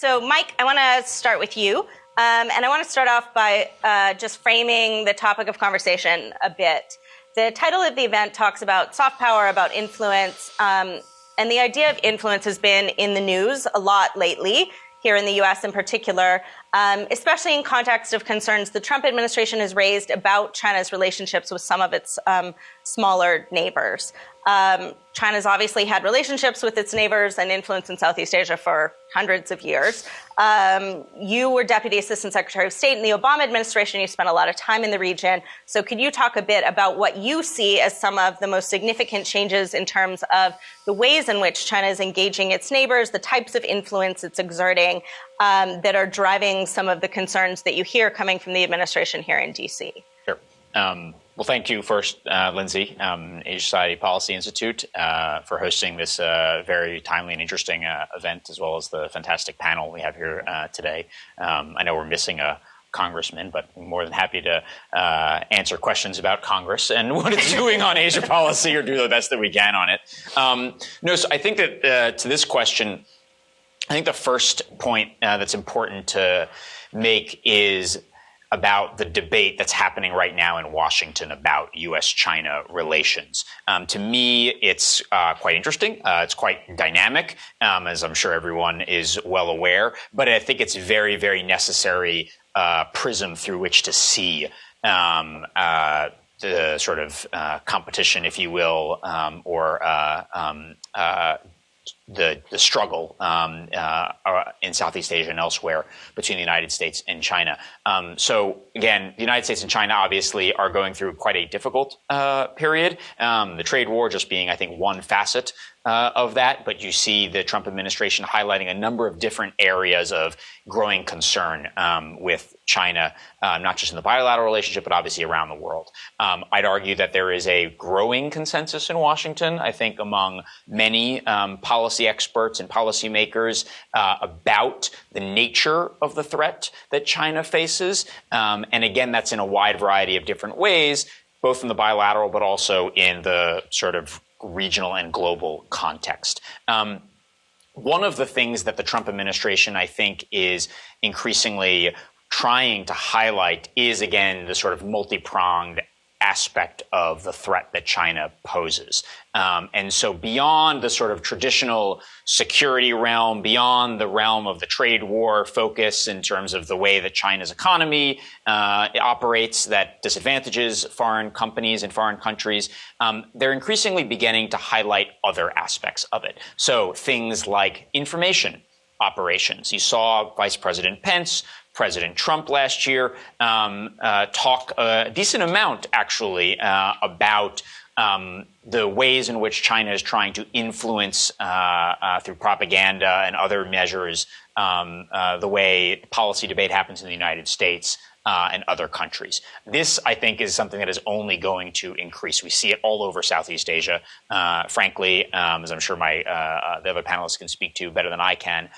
So, Mike, I want to start with you. And I want to start off by just framing the topic of conversation a bit. The title of the event talks about soft power, about influence. And the idea of influence has been in the news a lot lately, here in the U.S. in particular, especially in context of concerns the Trump administration has raised about China's relationships with some of its smaller neighbors. China's obviously had relationships with its neighbors and influence in Southeast Asia for hundreds of years. You were Deputy Assistant Secretary of State in the Obama administration. You spent a lot of time in the region. So could you talk a bit about what you see as some of the most significant changes in terms of the ways in which China is engaging its neighbors, the types of influence it's exerting that are driving some of the concerns that you hear coming from the administration here in D.C.? Sure. Well, thank you first, Lindsey, Asia Society Policy Institute, for hosting this very timely and interesting event, as well as the fantastic panel we have here today. I know we're missing a congressman, but I'm more than happy to answer questions about Congress and what it's doing on Asia policy, or do the best that we can on it. So I think that to this question, I think the first point that's important to make is about the debate that's happening right now in Washington about U.S.-China relations. To me, it's quite interesting. It's quite dynamic, as I'm sure everyone is well aware. But I think it's very, very necessary prism through which to see the sort of competition, if you will, or the struggle in Southeast Asia and elsewhere between the United States and China. So again, the United States and China obviously are going through quite a difficult period. The trade war just being, I think, one facet of that. But you see the Trump administration highlighting a number of different areas of growing concern with China, not just in the bilateral relationship, but obviously around the world. I'd argue that there is a growing consensus in Washington, I think, among many policy experts and policymakers about the nature of the threat that China faces. And again, that's in a wide variety of different ways, both in the bilateral, but also in the sort of regional and global context. One of the things that the Trump administration, I think, is increasingly trying to highlight is, again, the sort of multi-pronged aspect of the threat that China poses. And so beyond the sort of traditional security realm, beyond the realm of the trade war focus in terms of the way that China's economy operates that disadvantages foreign companies and foreign countries, they're increasingly beginning to highlight other aspects of it. So things like information operations. You saw Vice President Pence, President Trump last year talk a decent amount, actually, about the ways in which China is trying to influence through propaganda and other measures the way policy debate happens in the United States and other countries. This, I think, is something that is only going to increase. We see it all over Southeast Asia, frankly, as I'm sure the other panelists can speak to better than I can.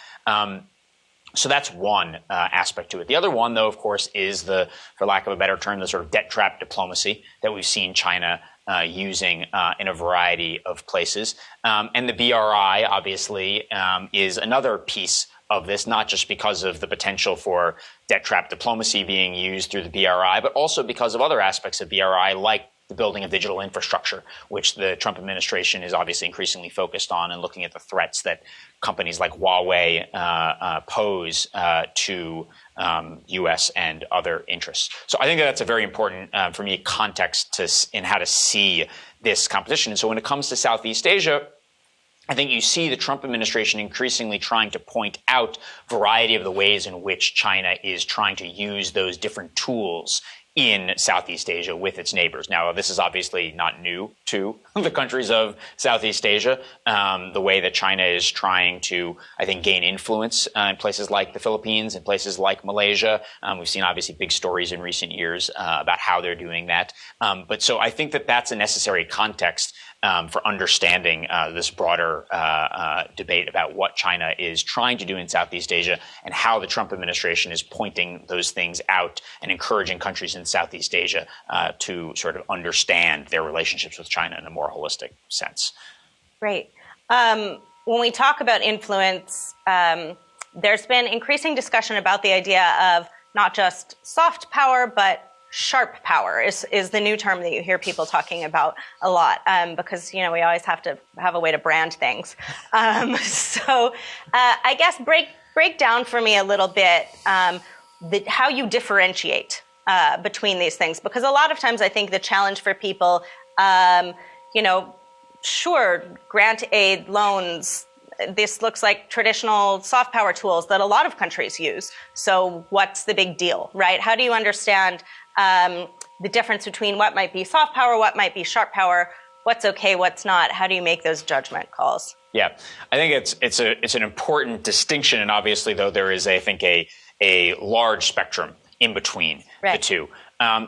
So that's one aspect to it. The other one, though, of course, is for lack of a better term, the sort of debt trap diplomacy that we've seen China using in a variety of places. And the BRI, obviously, is another piece of this, not just because of the potential for debt trap diplomacy being used through the BRI, but also because of other aspects of BRI, like the building of digital infrastructure, which the Trump administration is obviously increasingly focused on, and looking at the threats that companies like Huawei pose to U.S. and other interests. So I think that's a very important, for me, context in how to see this competition. And so when it comes to Southeast Asia, I think you see the Trump administration increasingly trying to point out a variety of the ways in which China is trying to use those different tools in Southeast Asia with its neighbors. Now, this is obviously not new to the countries of Southeast Asia, the way that China is trying to, I think, gain influence in places like the Philippines and places like Malaysia. We've seen obviously big stories in recent years about how they're doing that. But so I think that that's a necessary context for understanding this broader debate about what China is trying to do in Southeast Asia and how the Trump administration is pointing those things out and encouraging countries in Southeast Asia to sort of understand their relationships with China in a more holistic sense. Great. When we talk about influence, there's been increasing discussion about the idea of not just soft power, but sharp power is the new term that you hear people talking about a lot, because, we always have to have a way to brand things. So I guess break down for me a little bit how you differentiate between these things, because a lot of times I think the challenge for people, sure, grant aid, loans, this looks like traditional soft power tools that a lot of countries use. So what's the big deal, right? How do you understand the difference between what might be soft power, what might be sharp power, what's okay, what's not? How do you make those judgment calls? Yeah, I think it's an important distinction, and obviously, though, there is, I think, a large spectrum in between the two.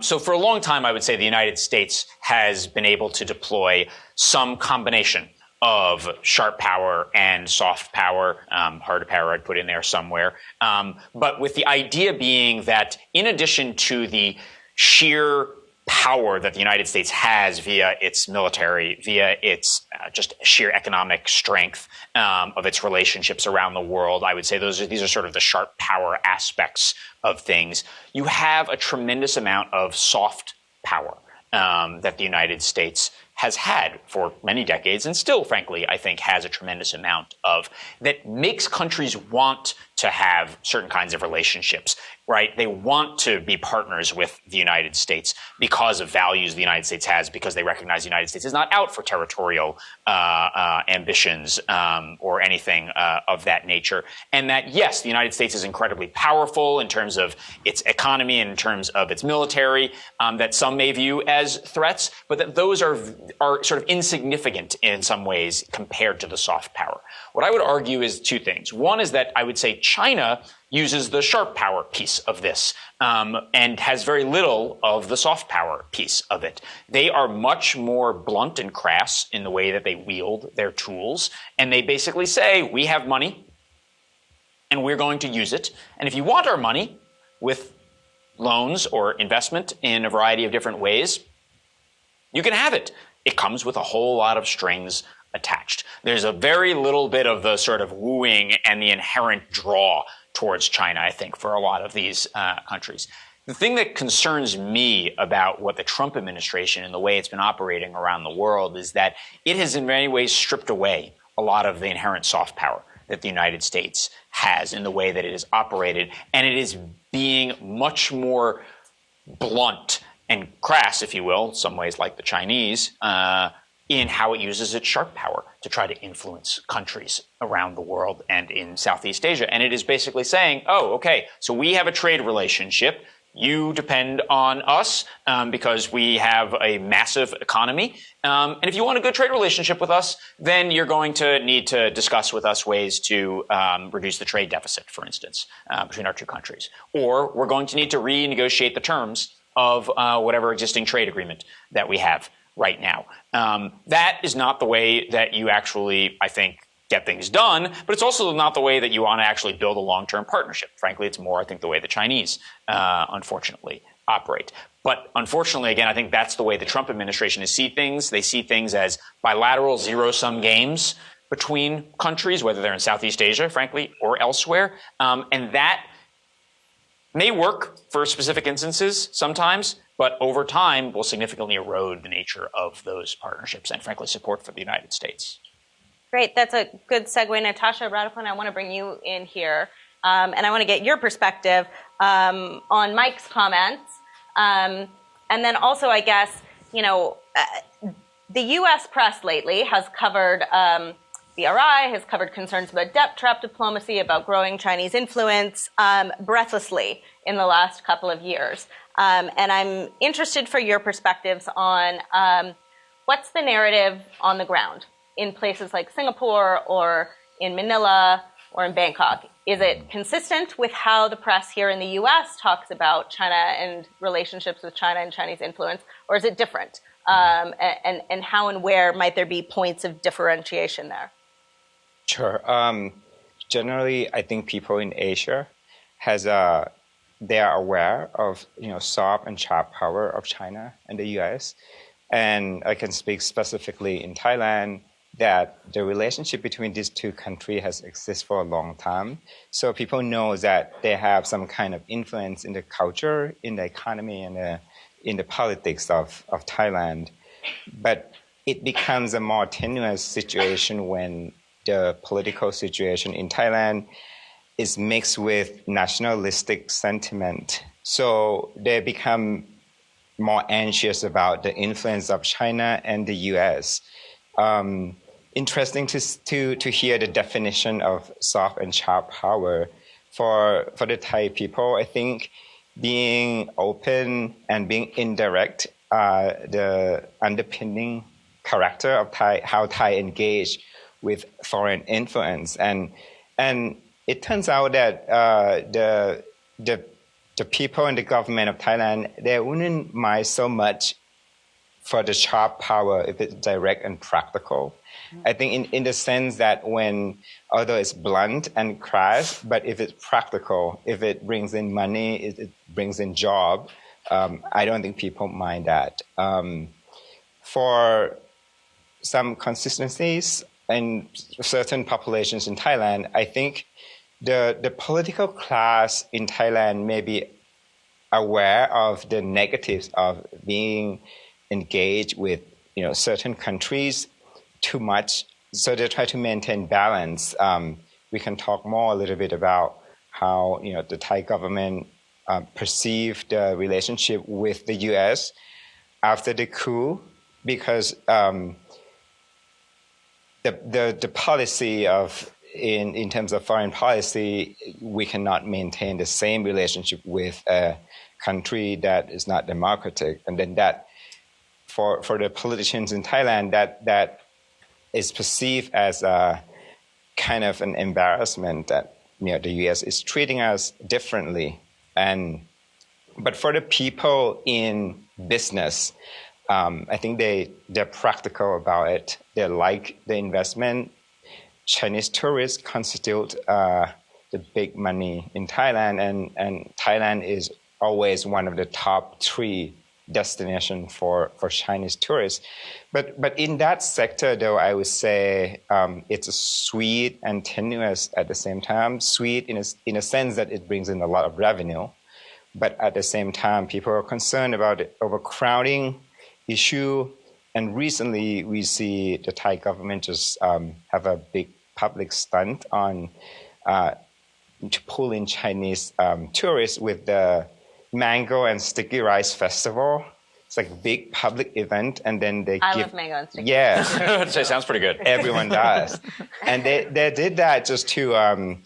So for a long time, I would say the United States has been able to deploy some combination of sharp power and soft power, hard power I'd put in there somewhere. But with the idea being that in addition to the sheer power that the United States has via its military, via its just sheer economic strength of its relationships around the world, I would say these are sort of the sharp power aspects of things. You have a tremendous amount of soft power that the United States has had for many decades, and still, frankly, I think has a tremendous amount of, that makes countries want to have certain kinds of relationships, right? They want to be partners with the United States because of values the United States has, because they recognize the United States is not out for territorial ambitions or anything of that nature. And that, yes, the United States is incredibly powerful in terms of its economy, in terms of its military, that some may view as threats, but that those are sort of insignificant in some ways compared to the soft power. What I would argue is two things. One is that I would say China uses the sharp power piece of this and has very little of the soft power piece of it. They are much more blunt and crass in the way that they wield their tools, and they basically say, we have money and we're going to use it. And if you want our money with loans or investment in a variety of different ways, you can have it. It comes with a whole lot of strings attached. There's a very little bit of the sort of wooing and the inherent draw towards China, I think, for a lot of these countries. The thing that concerns me about what the Trump administration and the way it's been operating around the world is that it has in many ways stripped away a lot of the inherent soft power that the United States has in the way that it is operated, and it is being much more blunt and crass, if you will, in some ways like the Chinese, in how it uses its sharp power to try to influence countries around the world and in Southeast Asia. And it is basically saying, oh, okay, so we have a trade relationship. You depend on us because we have a massive economy. And if you want a good trade relationship with us, then you're going to need to discuss with us ways to reduce the trade deficit, for instance, between our two countries. Or we're going to need to renegotiate the terms of whatever existing trade agreement that we have right now. That is not the way that you actually, I think, get things done, but it's also not the way that you want to actually build a long-term partnership. Frankly, it's more, I think, the way the Chinese, unfortunately, operate. But unfortunately, again, I think that's the way the Trump administration sees things. They see things as bilateral zero-sum games between countries, whether they're in Southeast Asia, frankly, or elsewhere. And that may work for specific instances sometimes, but over time will significantly erode the nature of those partnerships and, frankly, support for the United States. Great. That's a good segue. Natashya, Rattaphol, I want to bring you in here, and I want to get your perspective on Mike's comments. And then also, I guess, the U.S. press lately has covered BRI, has covered concerns about debt trap diplomacy, about growing Chinese influence breathlessly in the last couple of years. And I'm interested for your perspectives on what's the narrative on the ground in places like Singapore or in Manila or in Bangkok. Is it consistent with how the press here in the U.S. talks about China and relationships with China and Chinese influence, or is it different? And how and where might there be points of differentiation there? Sure. Generally, I think people in Asia they are aware of soft and sharp power of China and the U.S. And I can speak specifically in Thailand, that the relationship between these two countries has existed for a long time. So people know that they have some kind of influence in the culture, in the economy, and in the politics of Thailand. But it becomes a more tenuous situation when the political situation in Thailand is mixed with nationalistic sentiment. So they become more anxious about the influence of China and the US. Interesting to hear the definition of soft and sharp power. For the Thai people, I think being open and being indirect are the underpinning character of Thai, how Thai engage with foreign influence. And it turns out that the people in the government of Thailand, they wouldn't mind so much for the sharp power if it's direct and practical. I think in the sense that although it's blunt and crass, but if it's practical, if it brings in money, it brings in job, I don't think people mind that. For some consistencies in certain populations in Thailand, I think the political class in Thailand may be aware of the negatives of being engaged with certain countries too much, so they try to maintain balance. We can talk more a little bit about how the Thai government perceived the relationship with the U.S. after the coup, because the policy in terms of foreign policy, we cannot maintain the same relationship with a country that is not democratic, and then that for the politicians in Thailand, that is perceived as a kind of an embarrassment that the U.S. is treating us differently. But for the people in business, I think they're practical about it. They like the investment. Chinese tourists constitute the big money in Thailand, and Thailand is always one of the top 3 destination for Chinese tourists. But in that sector, though, I would say it's sweet and tenuous at the same time. Sweet in a sense that it brings in a lot of revenue, but at the same time, people are concerned about the overcrowding issue. And recently, we see the Thai government just have a big public stunt on to pull in Chinese tourists with the Mango and Sticky Rice Festival. It's like a big public event, and then they love mango and sticky. Yeah, so it sounds pretty good. Everyone does, and they did that just to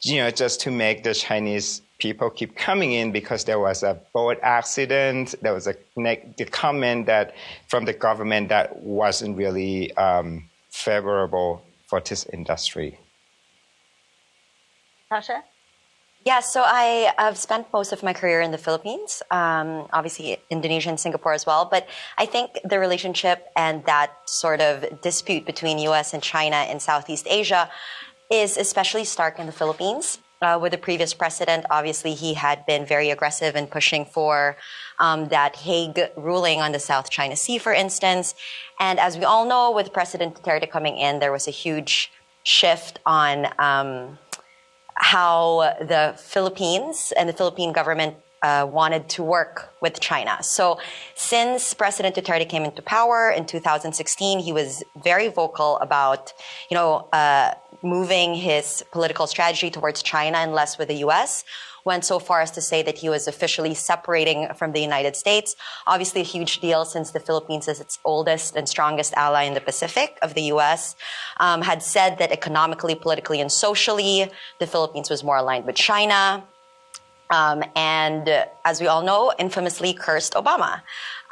just to make the Chinese people keep coming in, because there was a boat accident. There was the comment that from the government that wasn't really favorable for this industry. Natasha? Yeah, so I have spent most of my career in the Philippines, obviously Indonesia and Singapore as well. But I think the relationship and that sort of dispute between U.S. and China in Southeast Asia is especially stark in the Philippines. With the previous president, obviously he had been very aggressive in pushing for that Hague ruling on the South China Sea, for instance. And as we all know, with President Duterte coming in, there was a huge shift on how the Philippines and the Philippine government wanted to work with China. So since President Duterte came into power in 2016, he was very vocal about, moving his political strategy towards China and less with the U.S., went so far as to say that he was officially separating from the United States. Obviously a huge deal, since the Philippines is its oldest and strongest ally in the Pacific of the U.S., had said that economically, politically, and socially, the Philippines was more aligned with China. And as we all know, infamously cursed Obama.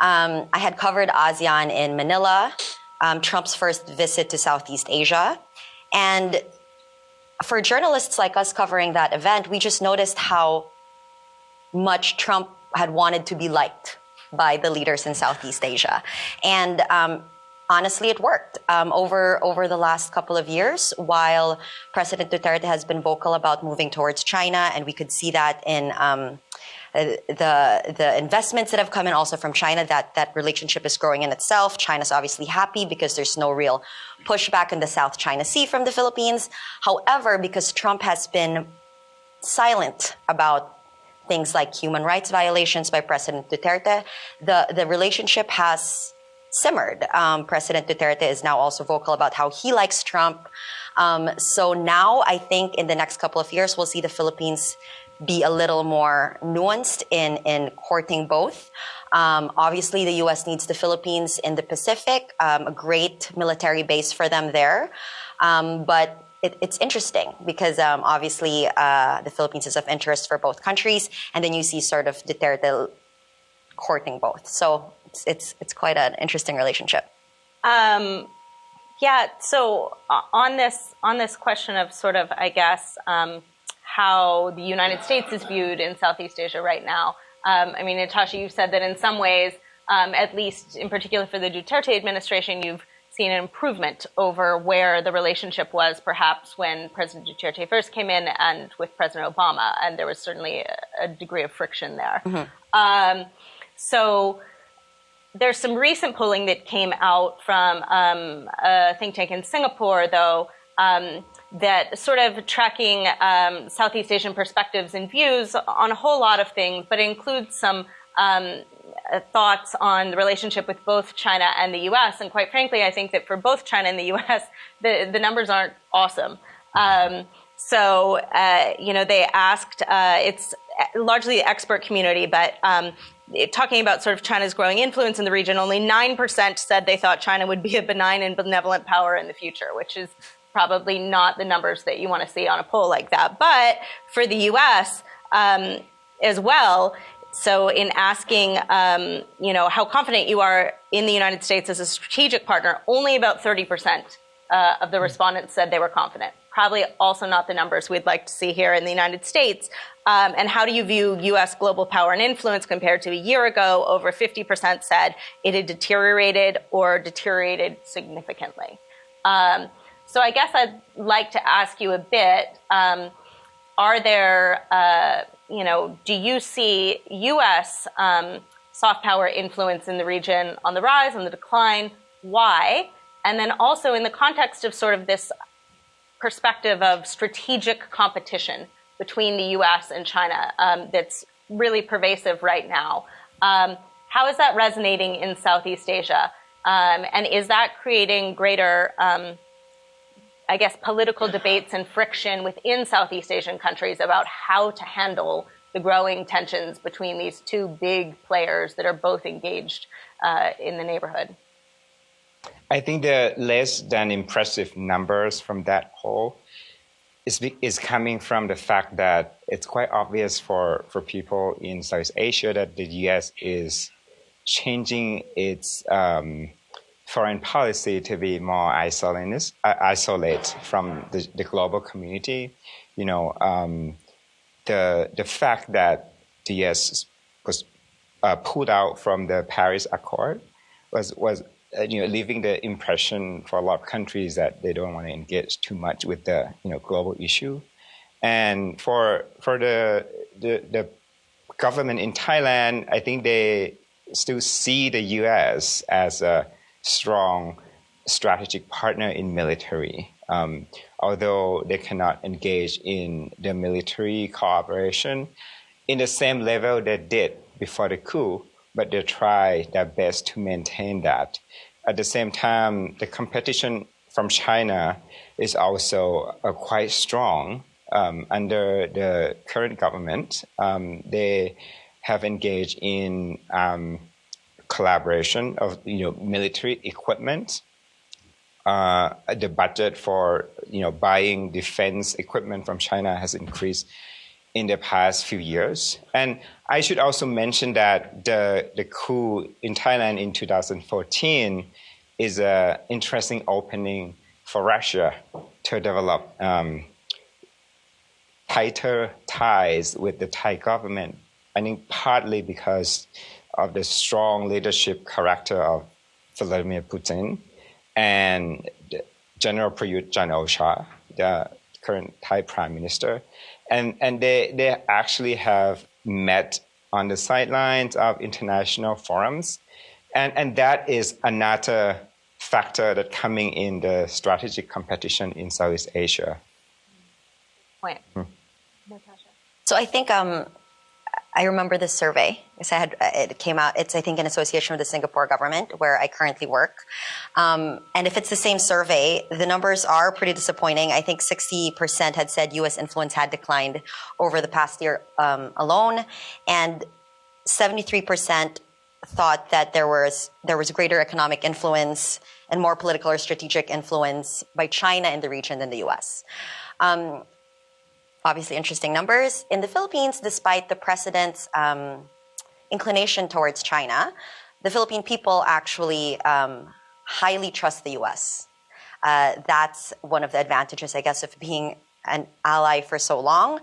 I had covered ASEAN in Manila, Trump's first visit to Southeast Asia. And for journalists like us covering that event, we just noticed how much Trump had wanted to be liked by the leaders in Southeast Asia. And honestly, it worked. Over the last couple of years, while President Duterte has been vocal about moving towards China, and we could see that in the investments that have come in also from China, that relationship is growing in itself. China's obviously happy because there's no real pushback in the South China Sea from the Philippines. However, because Trump has been silent about things like human rights violations by President Duterte, the relationship has simmered. President Duterte is now also vocal about how he likes Trump. So now I think in the next couple of years, we'll see the Philippines be a little more nuanced in courting both. Obviously, the U.S. needs the Philippines in the Pacific, a great military base for them there. But it's interesting because obviously the Philippines is of interest for both countries, and then you see sort of Duterte courting both. So it's quite an interesting relationship. Yeah. So on this question of sort of, I guess, how the United States is viewed in Southeast Asia right now. I mean, Natashya, you said that in some ways, at least in particular for the Duterte administration, you've seen an improvement over where the relationship was perhaps when President Duterte first came in and with President Obama, and there was certainly a degree of friction there. Mm-hmm. So there's some recent polling that came out from a think tank in Singapore, though, that sort of tracking Southeast Asian perspectives and views on a whole lot of things, but includes some thoughts on the relationship with both China and the U.S. And quite frankly, I think that for both China and the U.S., the numbers aren't awesome. So they asked, it's largely the expert community, but talking about sort of China's growing influence in the region, only 9% said they thought China would be a benign and benevolent power in the future, which is probably not the numbers that you want to see on a poll like that. But for the U.S. As well, so in asking, how confident you are in the United States as a strategic partner, only about 30% of the respondents said they were confident. Probably also not the numbers we'd like to see here in the United States. And how do you view U.S. global power and influence compared to a year ago? Over 50% said it had deteriorated or deteriorated significantly. So I guess I'd like to ask you a bit, are there, do you see U.S. Soft power influence in the region on the rise, on the decline? Why? And then also in the context of sort of this perspective of strategic competition between the U.S. and China that's really pervasive right now. How is that resonating in Southeast Asia? And is that creating greater, political debates and friction within Southeast Asian countries about how to handle the growing tensions between these two big players that are both engaged in the neighborhood? I think the less than impressive numbers from that poll is coming from the fact that it's quite obvious for people in Southeast Asia that the U.S. is changing its foreign policy to be more isolate from the global community. The fact that the U.S. was pulled out from the Paris Accord was leaving the impression for a lot of countries that they don't want to engage too much with the global issue, and for the government in Thailand, I think they still see the U.S. as a strong strategic partner in military, although they cannot engage in the military cooperation in the same level they did before the coup. But they try their best to maintain that. At the same time, the competition from China is also quite strong. Under the current government, they have engaged in collaboration of military equipment. The budget for buying defense equipment from China has increased in the past few years. And I should also mention that the coup in Thailand in 2014 is an interesting opening for Russia to develop tighter ties with the Thai government. I think partly because of the strong leadership character of Vladimir Putin and General Prayut Chan-o-cha, the current Thai prime minister. And they actually have met on the sidelines of international forums. And that is another factor that coming in the strategic competition in Southeast Asia. Point. Natasha. So I think I remember this survey. It came out. It's, I think, in association with the Singapore government, where I currently work. And if it's the same survey, the numbers are pretty disappointing. I think 60% had said U.S. influence had declined over the past year alone, and 73% thought that there was greater economic influence and more political or strategic influence by China in the region than the U.S. Obviously, interesting numbers. In the Philippines, despite the president's inclination towards China, the Philippine people actually highly trust the U.S. That's one of the advantages, I guess, of being an ally for so long.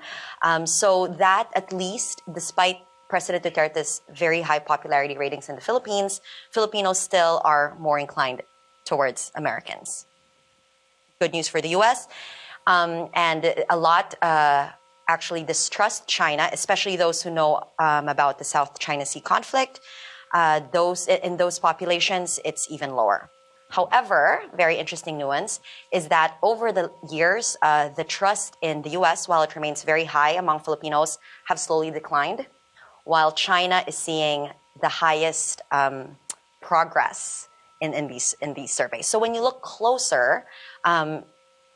So that, at least, despite President Duterte's very high popularity ratings in the Philippines, Filipinos still are more inclined towards Americans. Good news for the U.S. And a lot actually distrust China, especially those who know about the South China Sea conflict. In those populations, it's even lower. However, very interesting nuance is that over the years, the trust in the U.S., while it remains very high among Filipinos, have slowly declined, while China is seeing the highest progress in these surveys. So when you look closer,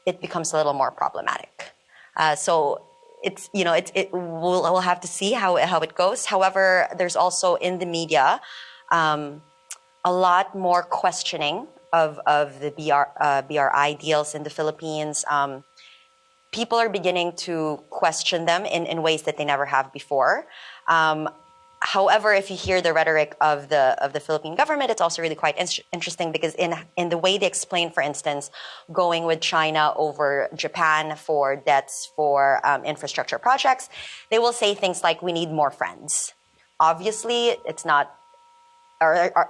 it becomes a little more problematic. So we'll have to see how it goes. However, there's also in the media a lot more questioning of the BRI deals in the Philippines. People are beginning to question them in ways that they never have before. However, if you hear the rhetoric of the Philippine government, it's also really quite interesting because in the way they explain, for instance, going with China over Japan for debts for infrastructure projects, they will say things like, "We need more friends." Obviously, it's not.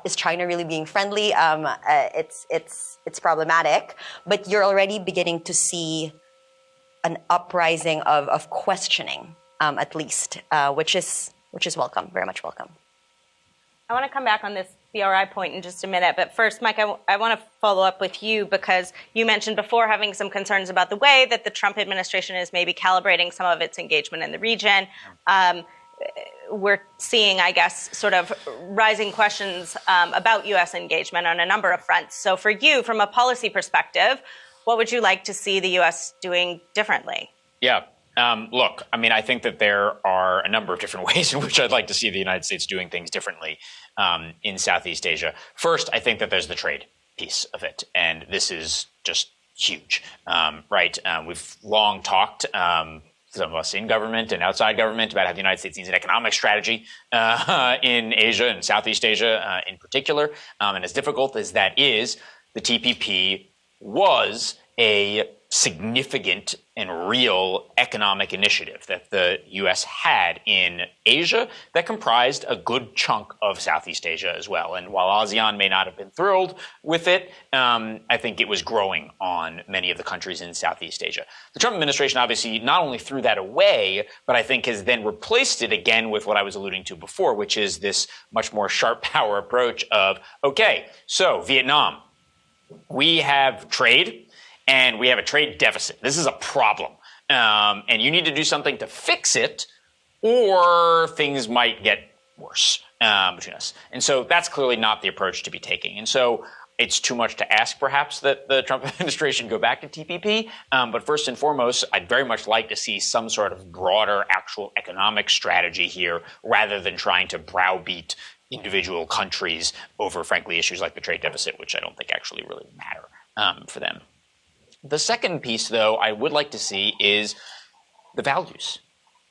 Is China really being friendly? It's problematic, but you're already beginning to see an uprising of questioning, at least, which is welcome, very much welcome. I want to come back on this BRI point in just a minute, but first, Mike, I want to follow up with you because you mentioned before having some concerns about the way that the Trump administration is maybe calibrating some of its engagement in the region. We're seeing, I guess, sort of rising questions about U.S. engagement on a number of fronts. So for you, from a policy perspective, what would you like to see the U.S. doing differently? Yeah. Look, I mean, I think that there are a number of different ways in which I'd like to see the United States doing things differently in Southeast Asia. First, I think that there's the trade piece of it, and this is just huge, right? We've long talked, some of us in government and outside government, about how the United States needs an economic strategy in Asia and Southeast Asia in particular. And as difficult as that is, the TPP was a significant and real economic initiative that the U.S. had in Asia that comprised a good chunk of Southeast Asia as well. And while ASEAN may not have been thrilled with it, I think it was growing on many of the countries in Southeast Asia. The Trump administration obviously not only threw that away, but I think has then replaced it again with what I was alluding to before, which is this much more sharp power approach of, okay, so Vietnam, we have trade, and we have a trade deficit. This is a problem. And you need to do something to fix it, or things might get worse between us. And so that's clearly not the approach to be taking. And so it's too much to ask, perhaps, that the Trump administration go back to TPP. But first and foremost, I'd very much like to see some sort of broader actual economic strategy here, rather than trying to browbeat individual countries over, frankly, issues like the trade deficit, which I don't think actually really matter for them. The second piece, though, I would like to see is the values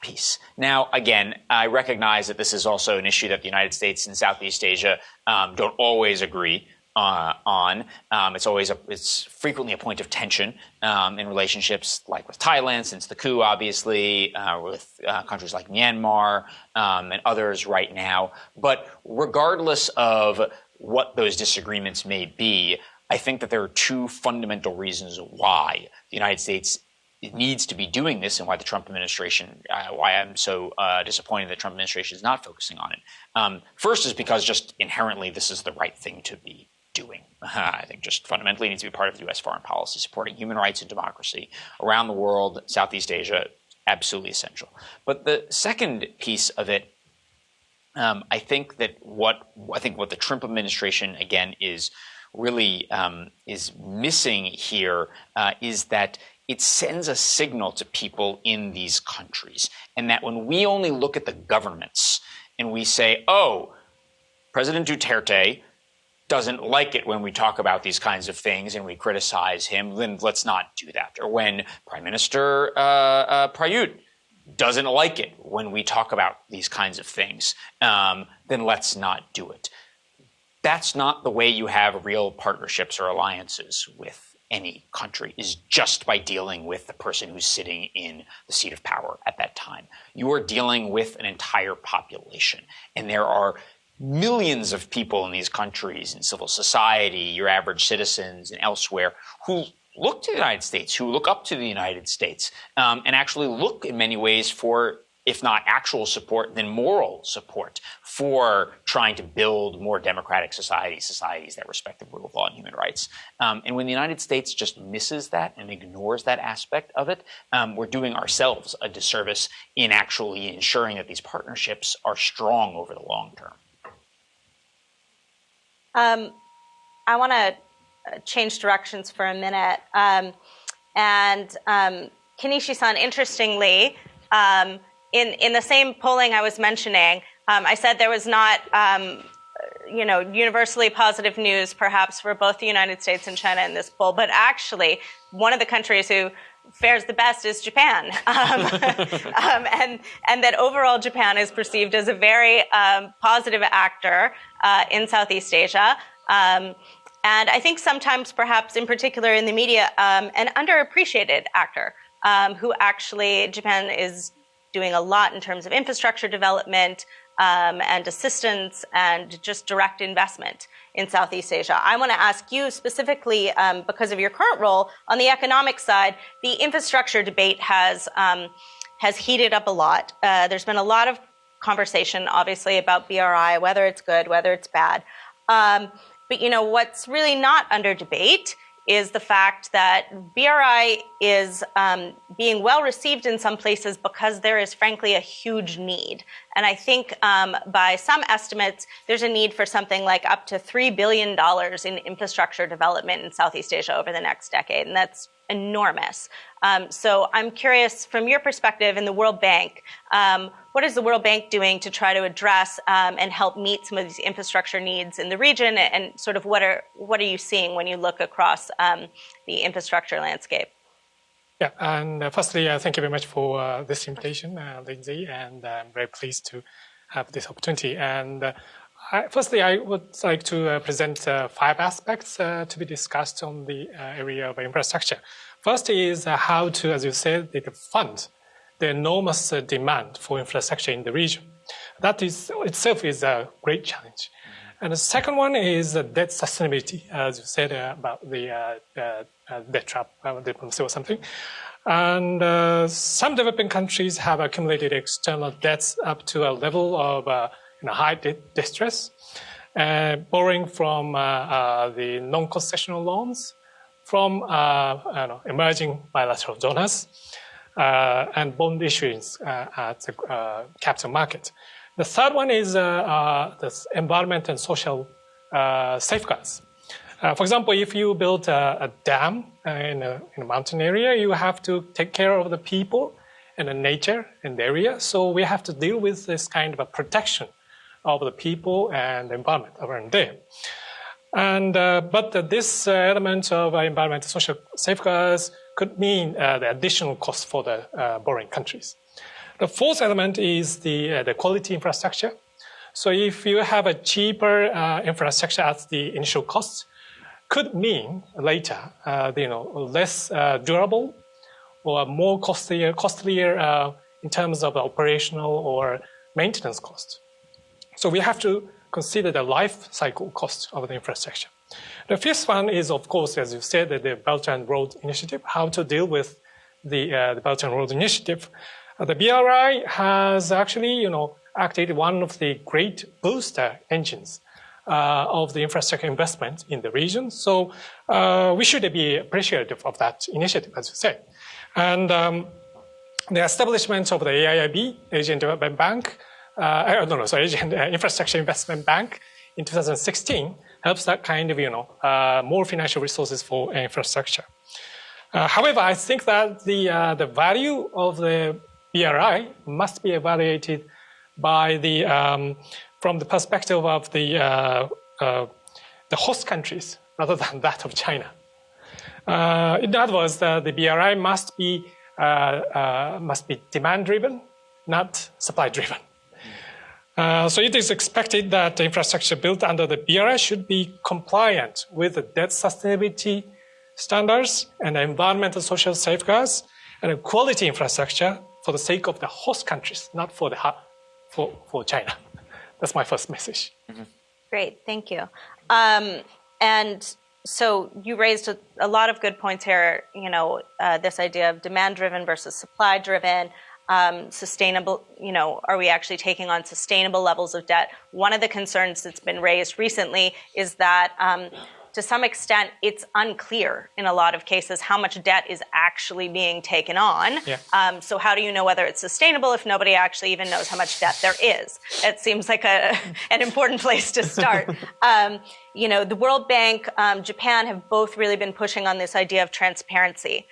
piece. Now, again, I recognize that this is also an issue that the United States and Southeast Asia don't always agree on. It's frequently a point of tension in relationships, like with Thailand since the coup, obviously, with countries like Myanmar and others right now. But regardless of what those disagreements may be, I think that there are two fundamental reasons why the United States it needs to be doing this, and why the Trump administration, why I'm so disappointed that the Trump administration is not focusing on it. First is because just inherently this is the right thing to be doing. I think just fundamentally needs to be part of U.S. foreign policy, supporting human rights and democracy around the world, Southeast Asia, absolutely essential. But the second piece of it, I think what the Trump administration again is really is missing here is that it sends a signal to people in these countries, and that when we only look at the governments and we say, oh, President Duterte doesn't like it when we talk about these kinds of things and we criticize him, then let's not do that. Or when Prime Minister Prayut doesn't like it when we talk about these kinds of things, then let's not do it. That's not the way you have real partnerships or alliances with any country, is just by dealing with the person who's sitting in the seat of power at that time. You are dealing with an entire population, and there are millions of people in these countries, in civil society, your average citizens and elsewhere, who look to the United States, who look up to the United States, and actually look in many ways for, if not actual support, then moral support for trying to build more democratic societies that respect the rule of law and human rights. And when the United States just misses that and ignores that aspect of it, we're doing ourselves a disservice in actually ensuring that these partnerships are strong over the long term. I want to change directions for a minute. Kenichi-san, interestingly, in the same polling I was mentioning, I said there was not, universally positive news, perhaps, for both the United States and China in this poll. But actually, one of the countries who fares the best is Japan, and that overall Japan is perceived as a very positive actor in Southeast Asia. And I think sometimes, perhaps in particular in the media, an underappreciated actor who actually Japan is doing a lot in terms of infrastructure development and assistance and just direct investment in Southeast Asia. I want to ask you specifically, because of your current role on the economic side, the infrastructure debate has heated up a lot. There's been a lot of conversation, obviously, about BRI, whether it's good, whether it's bad. But what's really not under debate is the fact that BRI is being well received in some places because there is, frankly, a huge need. And I think by some estimates, there's a need for something like up to $3 billion in infrastructure development in Southeast Asia over the next decade. And that's enormous. So I'm curious, from your perspective in the World Bank, what is the World Bank doing to try to address and help meet some of these infrastructure needs in the region? And sort of what are you seeing when you look across the infrastructure landscape? Yeah, and firstly, thank you very much for this invitation, Lindsey, and I'm very pleased to have this opportunity. And firstly, I would like to present 5 aspects to be discussed on the area of infrastructure. First is how to, as you said, fund the enormous demand for infrastructure in the region. That is itself is a great challenge. And the second one is debt sustainability, as you said about the debt trap diplomacy or something. And some developing countries have accumulated external debts up to a level of high distress, borrowing from the non-concessional loans from emerging bilateral donors and bond issuance at the capital market. The third one is the environment and social safeguards. For example, if you build a dam in a mountain area, you have to take care of the people and the nature in the area. So we have to deal with this kind of a protection of the people and the environment around there. And but this element of environmental social safeguards could mean the additional cost for the borrowing countries. The fourth element is the quality infrastructure. So if you have a cheaper infrastructure at the initial cost, could mean later less durable or more costlier in terms of operational or maintenance cost. So we have to consider the life cycle cost of the infrastructure. The fifth one is, of course, as you said, the Belt and Road Initiative, how to deal with the Belt and Road Initiative. The BRI has actually, acted one of the great booster engines of the infrastructure investment in the region. So we should be appreciative of that initiative, as you say. And the establishment of the AIIB, Asian Development Bank, Asian Infrastructure Investment Bank in 2016 helps that kind of, more financial resources for infrastructure. However, I think that the value of the BRI must be evaluated by from the perspective of the host countries rather than that of China. In other words, the BRI must be demand-driven, not supply-driven. So it is expected that the infrastructure built under the BRI should be compliant with the debt sustainability standards and environmental social safeguards and quality infrastructure for the sake of the host countries, not for China. That's my first message. Mm-hmm. Great, thank you. And so you raised a lot of good points here. This idea of demand-driven versus supply-driven. Sustainable, are we actually taking on sustainable levels of debt? One of the concerns that's been raised recently is that to some extent it's unclear in a lot of cases how much debt is actually being taken on. Yeah. So how do you know whether it's sustainable if nobody actually even knows how much debt there is? It seems like an important place to start. The World Bank, Japan have both really been pushing on this idea of transparency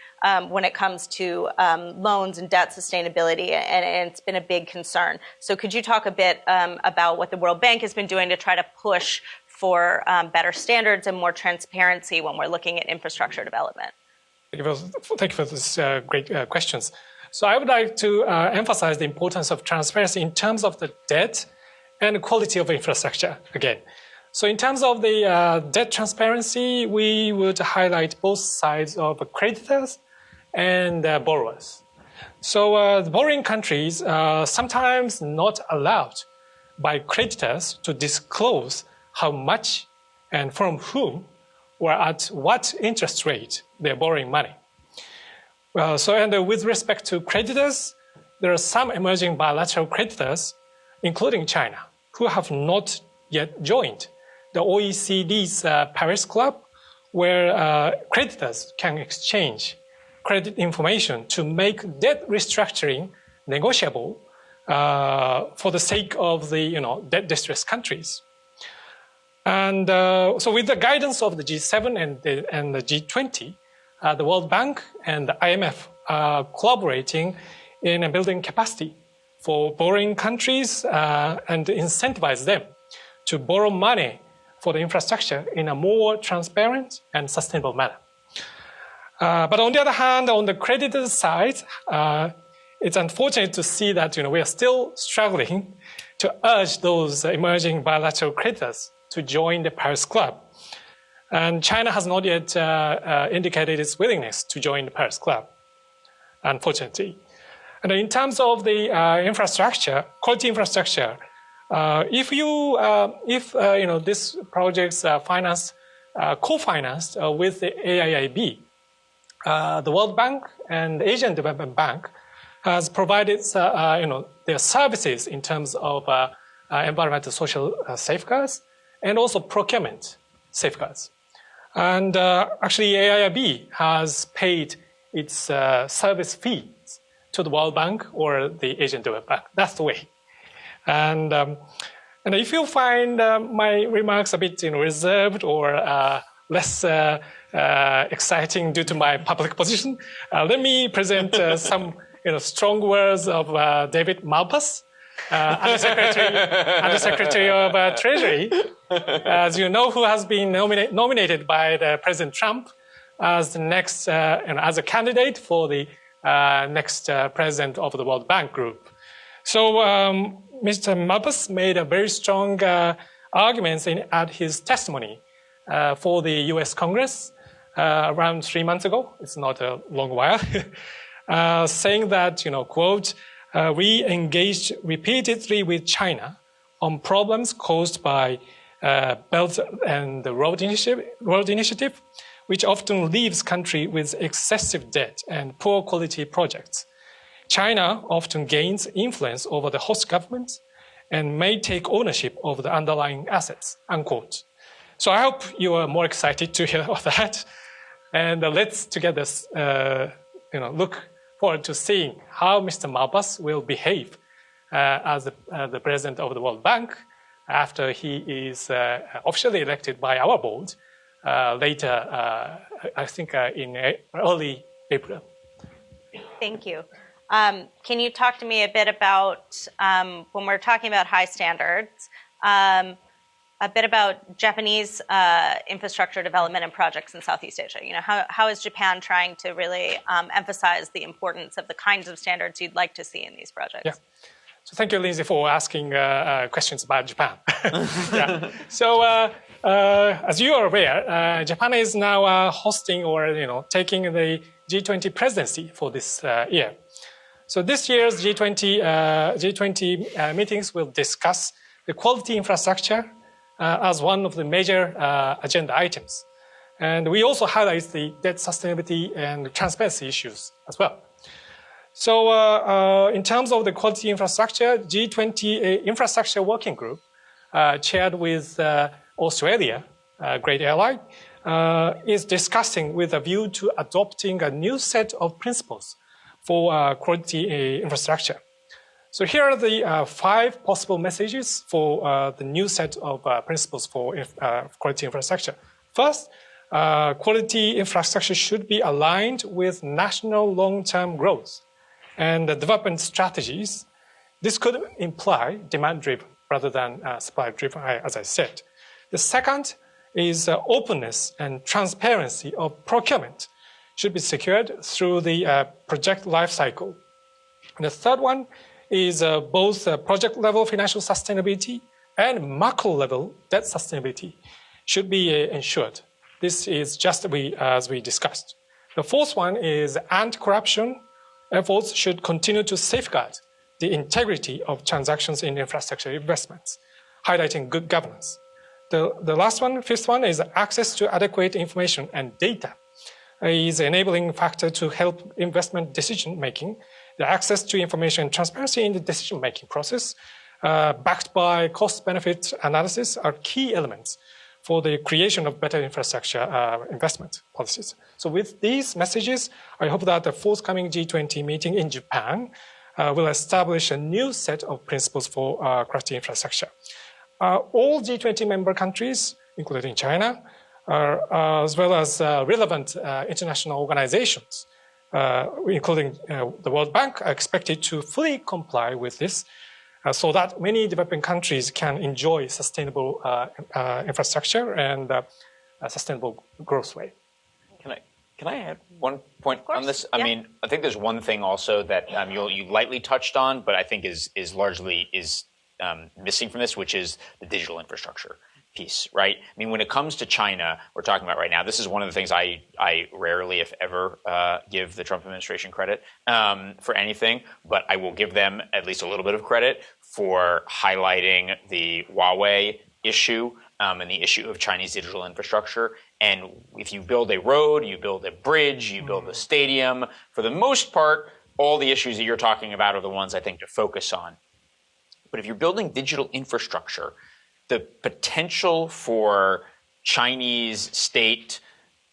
when it comes to loans and debt sustainability, and it's been a big concern. So could you talk a bit about what the World Bank has been doing to try to push for better standards and more transparency when we're looking at infrastructure development? Thank you for these great questions. So I would like to emphasize the importance of transparency in terms of the debt and quality of infrastructure again. So in terms of the debt transparency, we would highlight both sides of creditors and borrowers. So the borrowing countries are sometimes not allowed by creditors to disclose how much and from whom or at what interest rate they're borrowing money. And with respect to creditors, there are some emerging bilateral creditors, including China, who have not yet joined the OECD's Paris Club, where creditors can exchange credit information to make debt restructuring negotiable for the sake of the debt distressed countries. And so with the guidance of the G7 and the G20, the World Bank and the IMF are collaborating in building capacity for borrowing countries and incentivize them to borrow money for the infrastructure in a more transparent and sustainable manner. But on the other hand, on the creditor side, it's unfortunate to see that we are still struggling to urge those emerging bilateral creditors to join the Paris Club. And China has not yet indicated its willingness to join the Paris Club, unfortunately. And in terms of the infrastructure, quality infrastructure, if these projects are co-financed with the AIIB, the World Bank and the Asian Development Bank has provided their services in terms of environmental social safeguards and also procurement safeguards. And actually, AIIB has paid its service fees to the World Bank or the Asian Development Bank. That's the way. And if you find my remarks a bit reserved or less exciting due to my public position, let me present some strong words of David Malpass, Undersecretary of Treasury, as you know, who has been nominated by the President Trump as the next, as a candidate for the next president of the World Bank Group. So Mr. Malpass made a very strong arguments at his testimony for the U.S. Congress around 3 months ago. It's not a long while, saying that, quote, we engaged repeatedly with China on problems caused by Belt and the Road Initiative, which often leaves country with excessive debt and poor quality projects. China often gains influence over the host government and may take ownership of the underlying assets, unquote. So I hope you are more excited to hear about that. And let's together look forward to seeing how Mr. Malpass will behave as the president of the World Bank after he is officially elected by our board later, I think in early April. Thank you. Can you talk to me a bit about, when we're talking about high standards, a bit about Japanese infrastructure development and projects in Southeast Asia? You know, how is Japan trying to really emphasize the importance of the kinds of standards you'd like to see in these projects? Yeah. So thank you, Lindsey, for asking questions about Japan. Yeah. So as you are aware, Japan is now hosting or taking the G20 presidency for this year. So this year's G20 meetings will discuss the quality infrastructure as one of the major agenda items. And we also highlight the debt sustainability and transparency issues as well. So in terms of the quality infrastructure, G20 Infrastructure Working Group, chaired with Australia, a great ally, is discussing with a view to adopting a new set of principles for quality infrastructure. So here are the 5 possible messages for the new set of principles for quality infrastructure. First, quality infrastructure should be aligned with national long-term growth and the development strategies. This could imply demand-driven rather than supply-driven, as I said. The second is openness and transparency of procurement should be secured through the project life cycle. And the third one is both project-level financial sustainability and macro-level debt sustainability should be ensured. This is just as we discussed. The fourth one is anti-corruption efforts should continue to safeguard the integrity of transactions in infrastructure investments, highlighting good governance. The last one, fifth one, is access to adequate information and data is an enabling factor to help investment decision-making. The access to information and transparency in the decision-making process, backed by cost-benefit analysis, are key elements for the creation of better infrastructure investment policies. So with these messages, I hope that the forthcoming G20 meeting in Japan will establish a new set of principles for quality infrastructure. All G20 member countries, including China, as well as relevant international organizations, including the World Bank, are expected to fully comply with this so that many developing countries can enjoy sustainable infrastructure and a sustainable growth rate. Can I add one point on this? Yeah. I mean, I think there's one thing also that you lightly touched on, but I think is largely missing from this, which is the digital infrastructure piece, right? I mean, when it comes to China, we're talking about right now, this is one of the things I rarely, if ever, give the Trump administration credit for anything, but I will give them at least a little bit of credit for highlighting the Huawei issue and the issue of Chinese digital infrastructure. And if you build a road, you build a bridge, you build a stadium, for the most part, all the issues that you're talking about are the ones I think to focus on. But if you're building digital infrastructure, the potential for Chinese state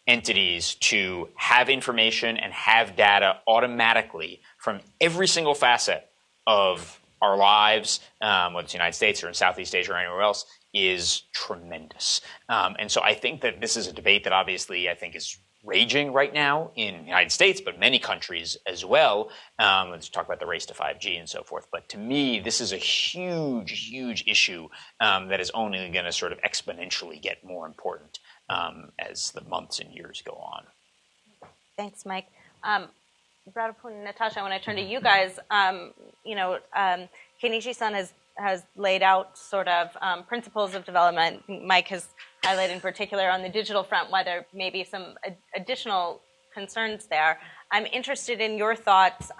entities to have information and have data automatically from every single facet of our lives, whether it's the United States or in Southeast Asia or anywhere else, is tremendous. And so I think that this is a debate that obviously I think is raging right now in the United States, but many countries as well. Let's talk about the race to 5G and so forth. But to me, this is a huge, huge issue that is only going to sort of exponentially get more important as the months and years go on. Thanks, Mike. Rattaphol and Natashya, when I turn to you guys, Kenichi-san has laid out sort of principles of development. Mike has highlighted in particular on the digital front why there may be some additional concerns there. I'm interested in your thoughts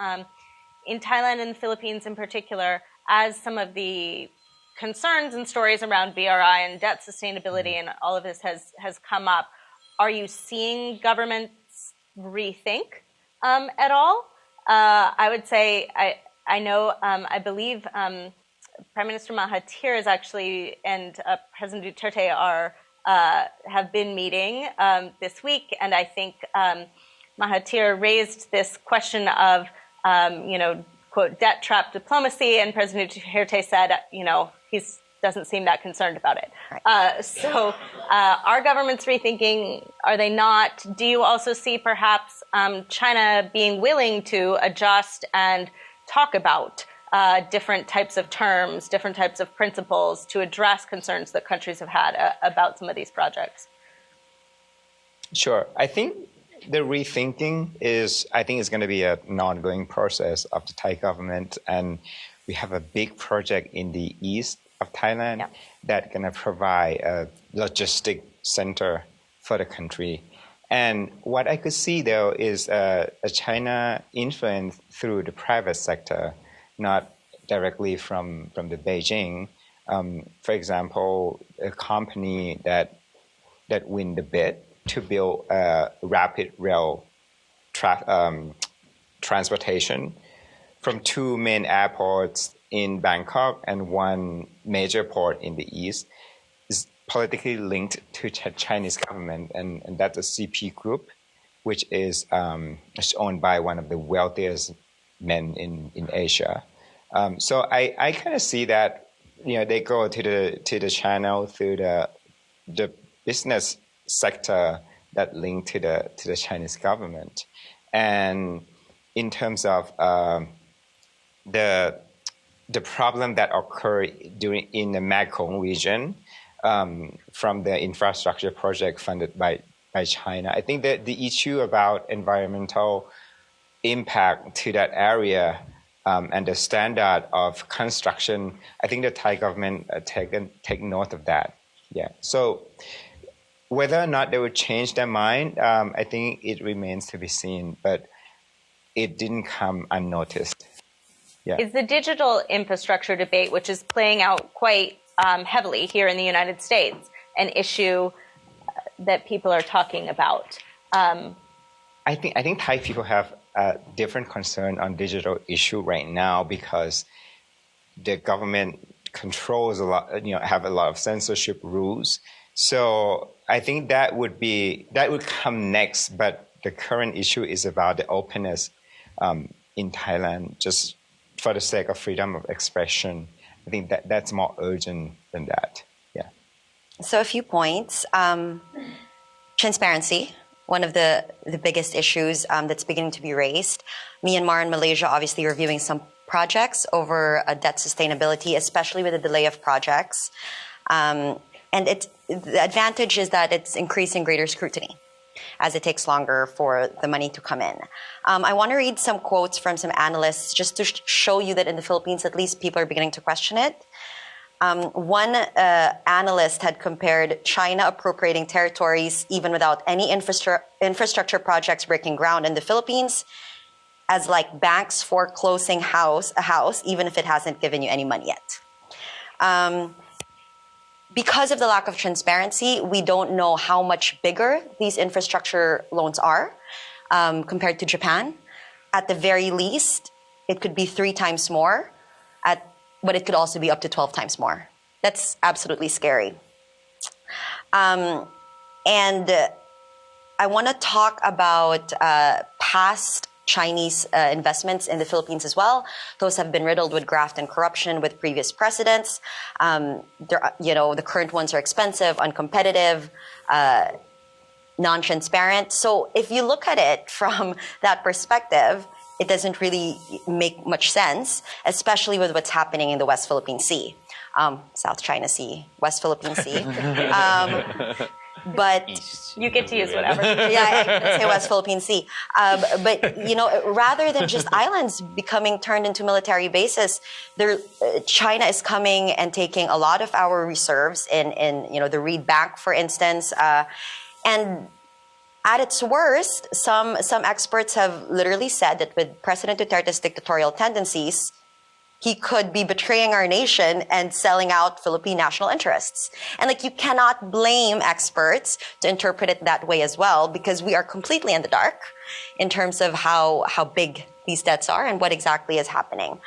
in Thailand and the Philippines in particular, as some of the concerns and stories around BRI and debt sustainability and all of this has come up. are you seeing governments rethink at all? I would say I know I believe Prime Minister Mahathir is actually and President Duterte have been meeting this week, and I think Mahathir raised this question of quote debt trap diplomacy, and President Duterte said he doesn't seem that concerned about it. Right. So are governments rethinking? Are they not? Do you also see perhaps China being willing to adjust and talk about different types of terms, different types of principles to address concerns that countries have had about some of these projects? Sure. I think the rethinking is going to be an ongoing process of the Thai government. And we have a big project in the east of Thailand that's going to provide a logistic center for the country. And what I could see, though, is a China influence through the private sector, not directly from the Beijing. For example, a company that win the bid to build a rapid rail transportation from two main airports in Bangkok and one major port in the east is politically linked to Chinese government, and that's a CP group, which is owned by one of the wealthiest men in Asia. So I kind of see that they go to the channel through the business sector that linked to the Chinese government, and in terms of the problem that occurred in the Mekong region from the infrastructure project funded by China. I think that the issue about environmental impact to that area and the standard of construction, I think the Thai government take note of that. Yeah. So whether or not they would change their mind, I think it remains to be seen. But it didn't come unnoticed. Yeah. Is the digital infrastructure debate, which is playing out quite heavily here in the United States, an issue that people are talking about? I think Thai people have a different concern on digital issue right now because the government controls a lot, have a lot of censorship rules. So I think that would come next. But the current issue is about the openness in Thailand, just for the sake of freedom of expression. I think that's more urgent than that. Yeah. So a few points. Transparency, one of the biggest issues that's beginning to be raised. Myanmar and Malaysia obviously reviewing some projects over debt sustainability, especially with the delay of projects. And the advantage is that it's increasing greater scrutiny as it takes longer for the money to come in. I want to read some quotes from some analysts just to show you that in the Philippines, at least people are beginning to question it. One analyst had compared China appropriating territories even without any infrastructure projects breaking ground in the Philippines as like banks foreclosing a house, even if it hasn't given you any money yet. Because of the lack of transparency, we don't know how much bigger these infrastructure loans are compared to Japan. At the very least, it could be 3 times more, but it could also be up to 12 times more. That's absolutely scary. And I want to talk about past Chinese investments in the Philippines as well. Those have been riddled with graft and corruption with previous presidents. The current ones are expensive, uncompetitive, non-transparent. So if you look at it from that perspective, it doesn't really make much sense, especially with what's happening in the West Philippine Sea, South China Sea, West Philippine Sea. But East. You get to use whatever. Yeah, I say West Philippine Sea. But rather than just islands becoming turned into military bases, China is coming and taking a lot of our reserves in the Reed Bank, for instance, and at its worst, some experts have literally said that with President Duterte's dictatorial tendencies, he could be betraying our nation and selling out Philippine national interests. And like, you cannot blame experts to interpret it that way as well, because we are completely in the dark in terms of how big these debts are and what exactly is happening.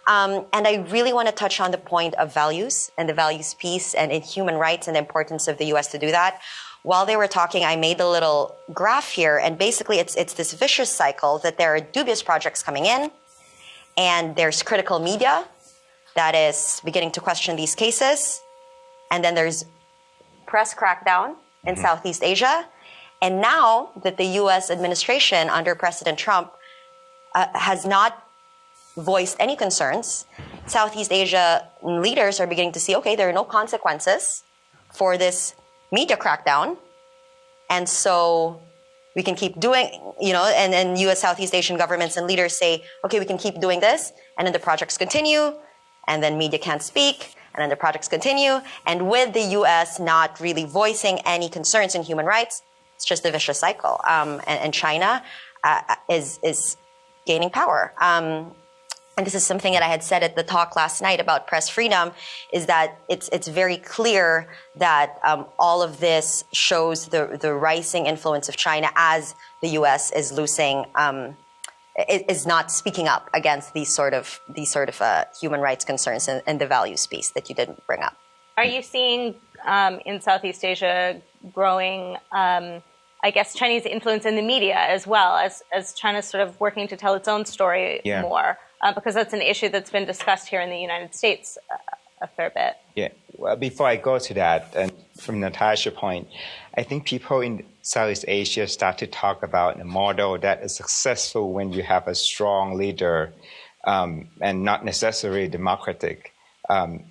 And I really want to touch on the point of values and the values piece and in human rights and the importance of the US to do that. While they were talking, I made a little graph here, and basically it's this vicious cycle that there are dubious projects coming in, and there's critical media that is beginning to question these cases. And then there's press crackdown in Southeast Asia. And now that the US administration under President Trump has not voiced any concerns, Southeast Asia leaders are beginning to see, okay, there are no consequences for this media crackdown. And so we can keep doing, and then US Southeast Asian governments and leaders say, okay, we can keep doing this. And then the projects continue, and then media can't speak, and then the projects continue. And with the US not really voicing any concerns in human rights, it's just a vicious cycle. And China is gaining power. And this is something that I had said at the talk last night about press freedom, is that it's very clear that all of this shows the rising influence of China as the U.S. is losing, is not speaking up against these sort of human rights concerns and the values piece that you didn't bring up. Are you seeing in Southeast Asia growing, I guess, Chinese influence in the media as well, as China's sort of working to tell its own story more? Because that's an issue that's been discussed here in the United States a fair bit. Yeah. Well, before I go to that, and from Natashya's point, I think people in Southeast Asia start to talk about a model that is successful when you have a strong leader and not necessarily democratic.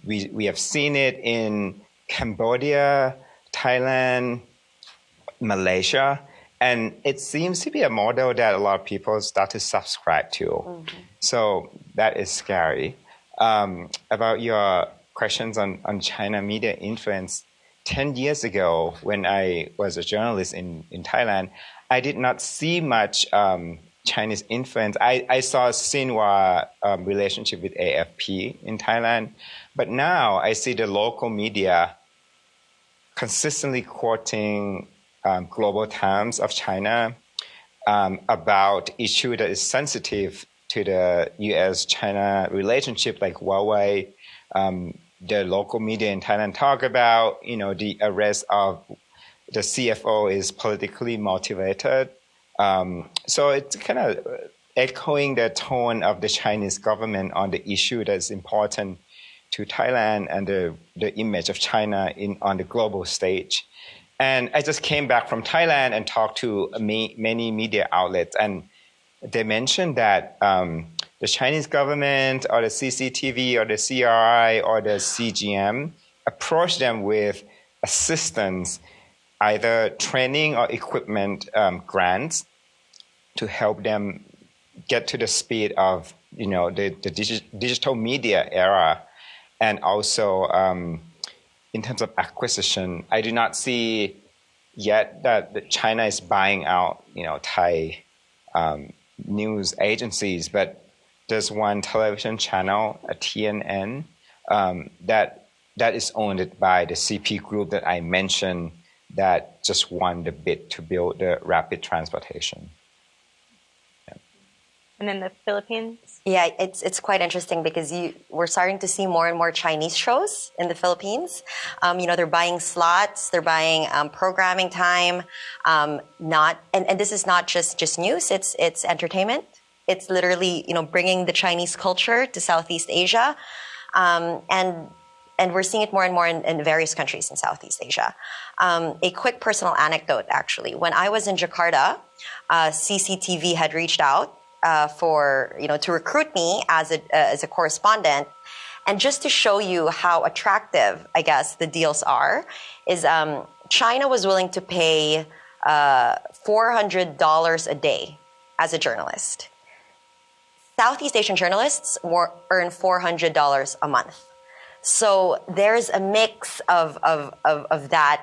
We have seen it in Cambodia, Thailand, Malaysia. And it seems to be a model that a lot of people start to subscribe to. So that is scary. About your questions on China media influence, 10 years ago, when I was a journalist in Thailand, I did not see much Chinese influence. I saw Xinhua relationship with AFP in Thailand. But now I see the local media consistently quoting Global Times of China about issue that is sensitive to the U.S.-China relationship, like Huawei. The local media in Thailand talk about, the arrest of the CFO is politically motivated. So it's kind of echoing the tone of the Chinese government on the issue that's important to Thailand and the image of China on the global stage. And I just came back from Thailand and talked to many media outlets, and they mentioned that the Chinese government or the CCTV or the CRI or the CGM approached them with assistance, either training or equipment grants to help them get to the speed of the digital media era, and also in terms of acquisition, I do not see yet that China is buying out, Thai news agencies. But there's one television channel, a TNN, that is owned by the CP Group that I mentioned, that just won the bid to build the rapid transportation. And in the Philippines? Yeah, it's quite interesting because we're starting to see more and more Chinese shows in the Philippines. They're buying slots, they're buying programming time. And this is not just news; it's entertainment. It's literally bringing the Chinese culture to Southeast Asia, and we're seeing it more and more in various countries in Southeast Asia. A quick personal anecdote, actually, when I was in Jakarta, CCTV had reached out to recruit me as a correspondent. And just to show you how attractive, I guess, the deals are, is China was willing to pay $400 a day as a journalist. Southeast Asian journalists earn $400 a month. So there's a mix of that,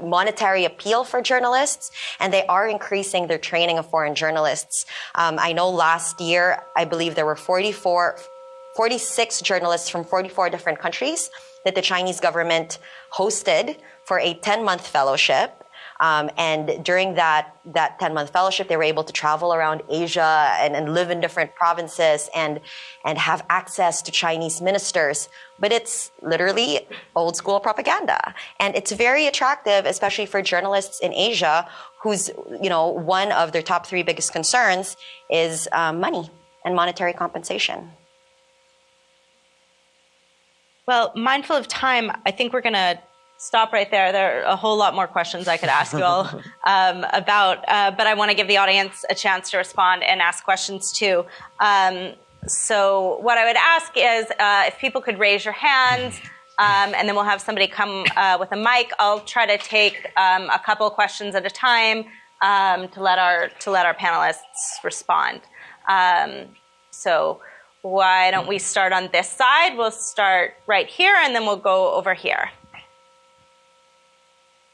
monetary appeal for journalists, and they are increasing their training of foreign journalists. I know last year, I believe there were 44 46 journalists from 44 different countries that the Chinese government hosted for a 10-month fellowship. And during that 10-month fellowship, they were able to travel around Asia and live in different provinces and have access to Chinese ministers. But it's literally old school propaganda. And it's very attractive, especially for journalists in Asia, whose, one of their top 3 biggest concerns is money and monetary compensation. Well, mindful of time, I think we're going to stop right there. There are a whole lot more questions I could ask you all about, but I want to give the audience a chance to respond and ask questions too. So what I would ask is if people could raise your hands, and then we'll have somebody come with a mic. I'll try to take a couple of questions at a time to let our panelists respond. So why don't we start on this side? We'll start right here, and then we'll go over here.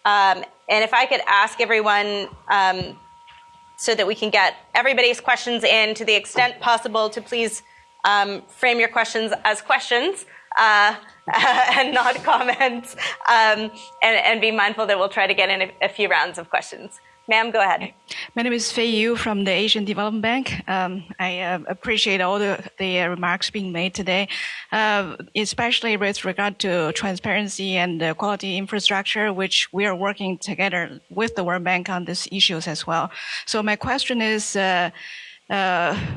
And if I could ask everyone, so that we can get everybody's questions in to the extent possible, to please frame your questions as questions and not comments, and be mindful that we'll try to get in a few rounds of questions. Ma'am, go ahead. My name is Fei Yu from the Asian Development Bank. I appreciate all the remarks being made today, especially with regard to transparency and quality infrastructure, which we are working together with the World Bank on these issues as well. So my question is,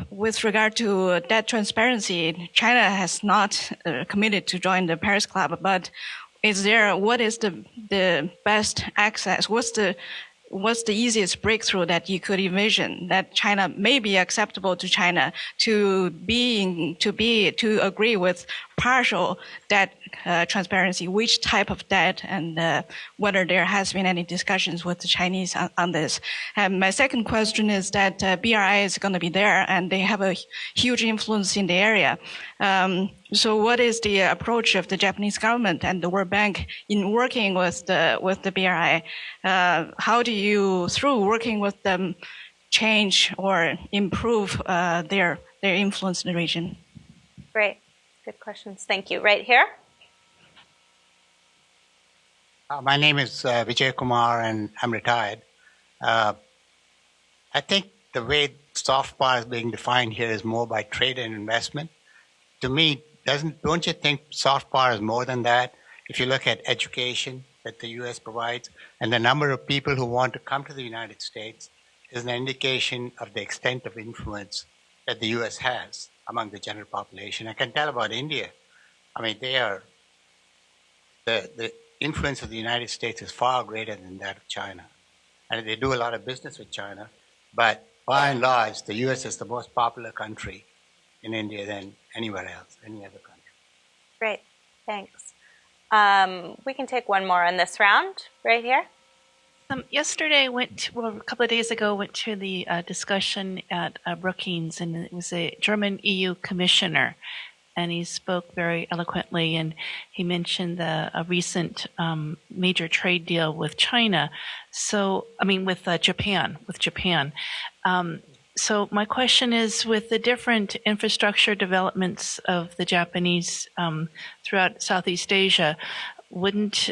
with regard to debt transparency, China has not committed to join the Paris Club, but what is the best access? What's the easiest breakthrough that you could envision that China may be acceptable to China to agree with partial debt transparency, which type of debt, and whether there has been any discussions with the Chinese on this. And my second question is that BRI is going to be there, and they have a huge influence in the area. So what is the approach of the Japanese government and the World Bank in working with the BRI? How do you, through working with them, change or improve their influence in the region? Great. Good questions. Thank you. Right here. My name is Vijay Kumar, and I'm retired. I think the way soft power is being defined here is more by trade and investment. To me, don't you think soft power is more than that? If you look at education that the U.S. provides and the number of people who want to come to the United States is an indication of the extent of influence that the U.S. has among the general population. I can tell about India. I mean, the influence of the United States is far greater than that of China. And they do a lot of business with China, but by and large, the U.S. is the most popular country in India than anywhere else, any other country. Great, thanks. We can take one more on this round, right here. Yesterday, a couple of days ago, went to the discussion at Brookings, and it was a German EU commissioner, and he spoke very eloquently, and he mentioned a recent major trade deal with China. So, with Japan. So my question is, with the different infrastructure developments of the Japanese throughout Southeast Asia, wouldn't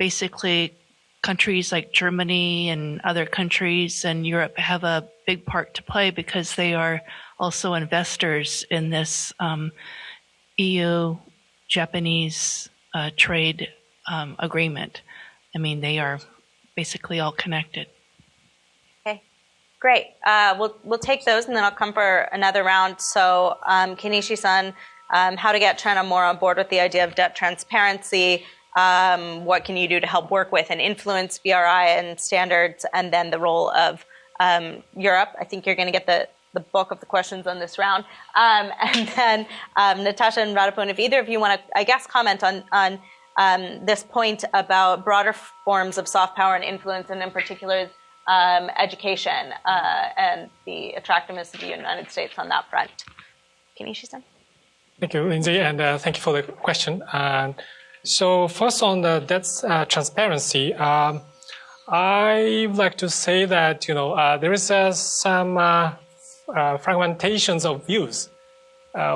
basically countries like Germany and other countries and Europe have a big part to play because they are also investors in this EU-Japanese trade agreement? I mean, they are basically all connected. Okay, great. We'll take those, and then I'll come for another round. So, Kenichi-san, how to get China more on board with the idea of debt transparency? What can you do to help work with and influence BRI and standards, and then the role of Europe? I think you're going to get the bulk of the questions on this round. And then Natashya and Rattaphol, if either of you want to, I guess, comment on this point about broader forms of soft power and influence, and in particular education and the attractiveness of the United States on that front. Kenichi-san? Thank you, Lindsey, and thank you for the question. So first on the debt transparency, I would like to say that there is some fragmentations of views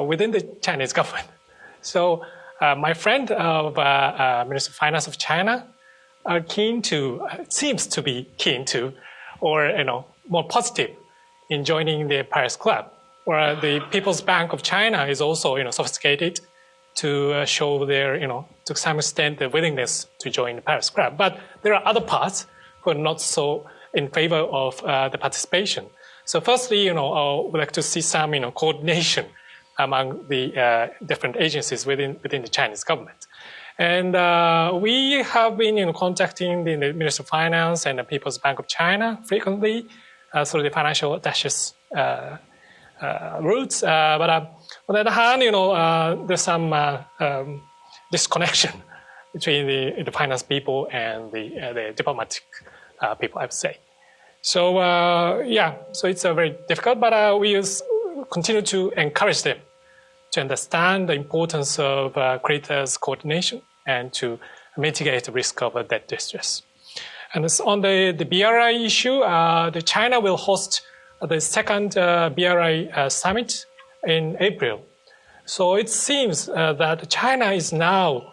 within the Chinese government. So my friend of Minister of Finance of China are seems to be keen to, or more positive in joining the Paris Club. Where the People's Bank of China is also sophisticated to show their to some extent the willingness to join the Paris Club. But there are other parts who are not so in favor of the participation. So firstly, I would like to see some coordination among the different agencies within the Chinese government. And we have been contacting the Minister of Finance and the People's Bank of China frequently through the financial attaches routes. But on the other hand, there's some disconnection between the finance people and the diplomatic people, I would say. So so it's very difficult, but we continue to encourage them to understand the importance of creditors' coordination and to mitigate the risk of debt distress. And on the BRI issue, China will host the second BRI summit in April. So it seems that China is now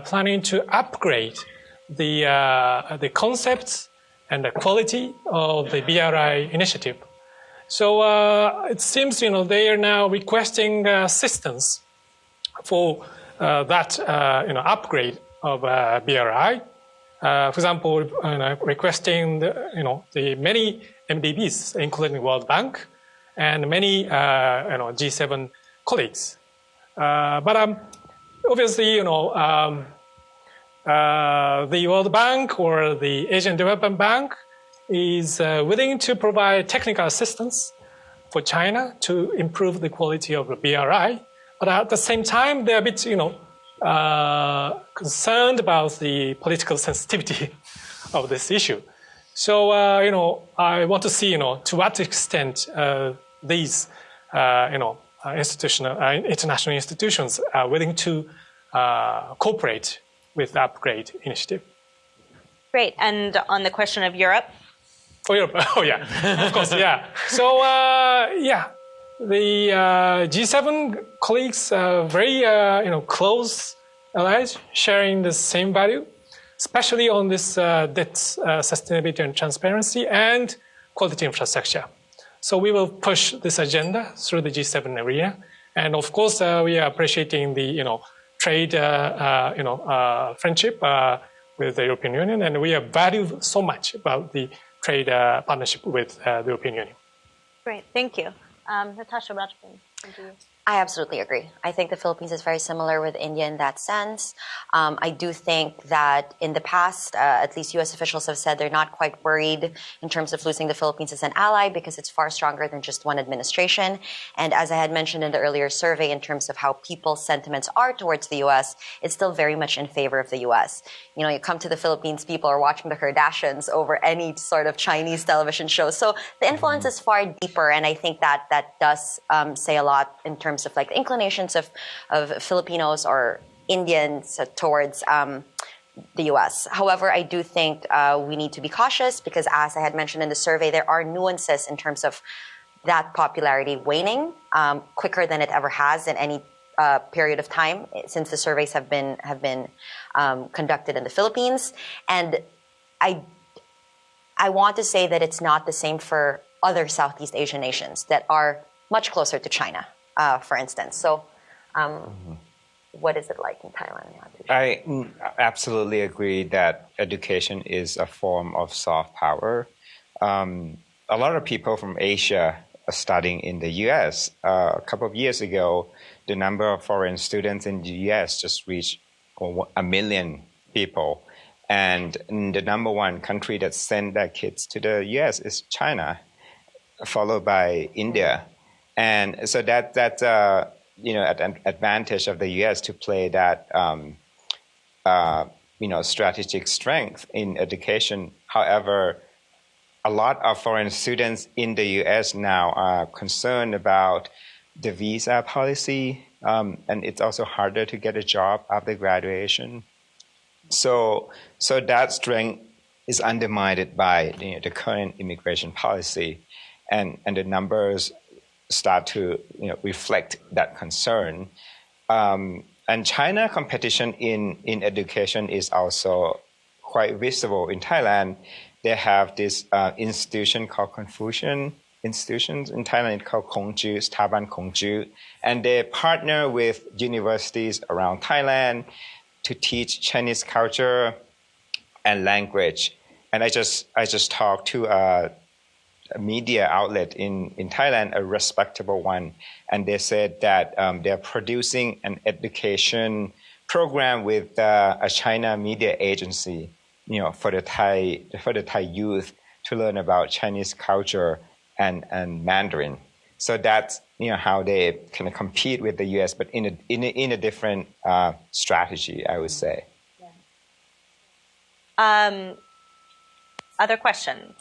planning to upgrade the concepts and the quality of the BRI initiative. So it seems they are now requesting assistance for that upgrade of BRI. For example, requesting the many MDBs, including World Bank and many G7 colleagues. But obviously, the World Bank or the Asian Development Bank is willing to provide technical assistance for China to improve the quality of the BRI. But at the same time, they're a bit, concerned about the political sensitivity of this issue. So, I want to see, to what extent these, international institutions are willing to cooperate with the upgrade initiative. Great. And on the question of Europe? For Europe, oh yeah, of course, yeah. So, the G7 colleagues are very, close allies, sharing the same value, especially on this debt sustainability and transparency and quality infrastructure. So we will push this agenda through the G7 arena, and of course, we are appreciating the trade friendship with the European Union, and we value so much about the trade partnership with the European Union. Great, thank you. Natashya, Rattaphol, thank you. I absolutely agree. I think the Philippines is very similar with India in that sense. I do think that in the past, at least U.S. officials have said they're not quite worried in terms of losing the Philippines as an ally because it's far stronger than just one administration. And as I had mentioned in the earlier survey, in terms of how people's sentiments are towards the U.S., it's still very much in favor of the U.S. You come to the Philippines, people are watching the Kardashians over any sort of Chinese television show. So the influence is far deeper, and I think that does say a lot in terms of like the inclinations of Filipinos or Indians towards the U.S. However, I do think we need to be cautious because, as I had mentioned in the survey, there are nuances in terms of that popularity waning quicker than it ever has in any period of time since the surveys have been conducted in the Philippines. And I want to say that it's not the same for other Southeast Asian nations that are much closer to China. For instance. So what is it like in Thailand? I absolutely agree that education is a form of soft power. A lot of people from Asia are studying in the U.S. A couple of years ago, the number of foreign students in the U.S. just reached 1 million people. And the number one country that sent their kids to the U.S. is China, followed by India. And so that's an advantage of the U.S. to play that strategic strength in education. However, a lot of foreign students in the U.S. now are concerned about the visa policy, and it's also harder to get a job after graduation. So that strength is undermined by the current immigration policy, and the numbers start to reflect that concern. And China competition in education is also quite visible. In Thailand, they have this institution called Confucian institutions. In Thailand, it's called Kongju, Sthāban Kongju. And they partner with universities around Thailand to teach Chinese culture and language. And I just talked to a media outlet in Thailand, a respectable one, and they said that they're producing an education program with a China media agency, for the Thai youth to learn about Chinese culture and Mandarin. So that's how they kind of compete with the U.S., but in a different strategy, I would say. Yeah. Other questions?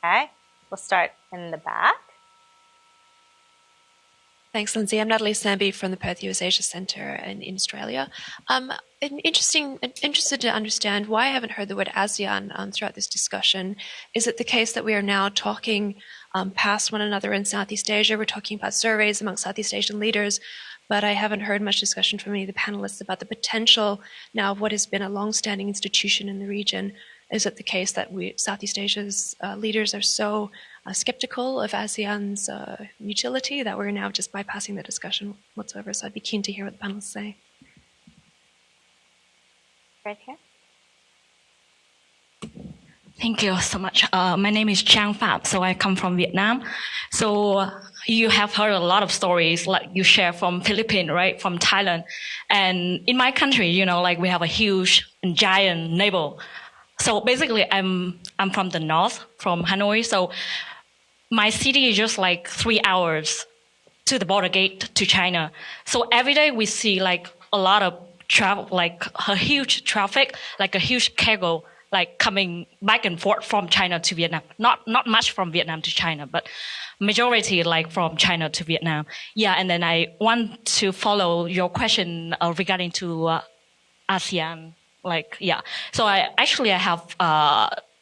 Okay, we'll start in the back. Thanks, Lindsey. I'm Natalie Samby from the Perth US Asia Centre in Australia. I'm interested to understand why I haven't heard the word ASEAN throughout this discussion. Is it the case that we are now talking past one another in Southeast Asia? We're talking about surveys among Southeast Asian leaders, but I haven't heard much discussion from any of the panelists about the potential now of what has been a long-standing institution in the region. Is it the case that Southeast Asia's leaders are so skeptical of ASEAN's utility that we're now just bypassing the discussion whatsoever? So I'd be keen to hear what the panelists say. Right here. Thank you so much. My name is Chang Pham, so I come from Vietnam. So you have heard a lot of stories like you share from Philippines, right, from Thailand. And in my country, we have a huge and giant neighbor. So basically, I'm from the north, from Hanoi. So my city is just like 3 hours to the border gate to China. So every day we see like a lot of travel, like a huge traffic, like a huge cargo, like coming back and forth from China to Vietnam. Not much from Vietnam to China, but majority like from China to Vietnam. Yeah, and then I want to follow your question regarding to ASEAN. So I have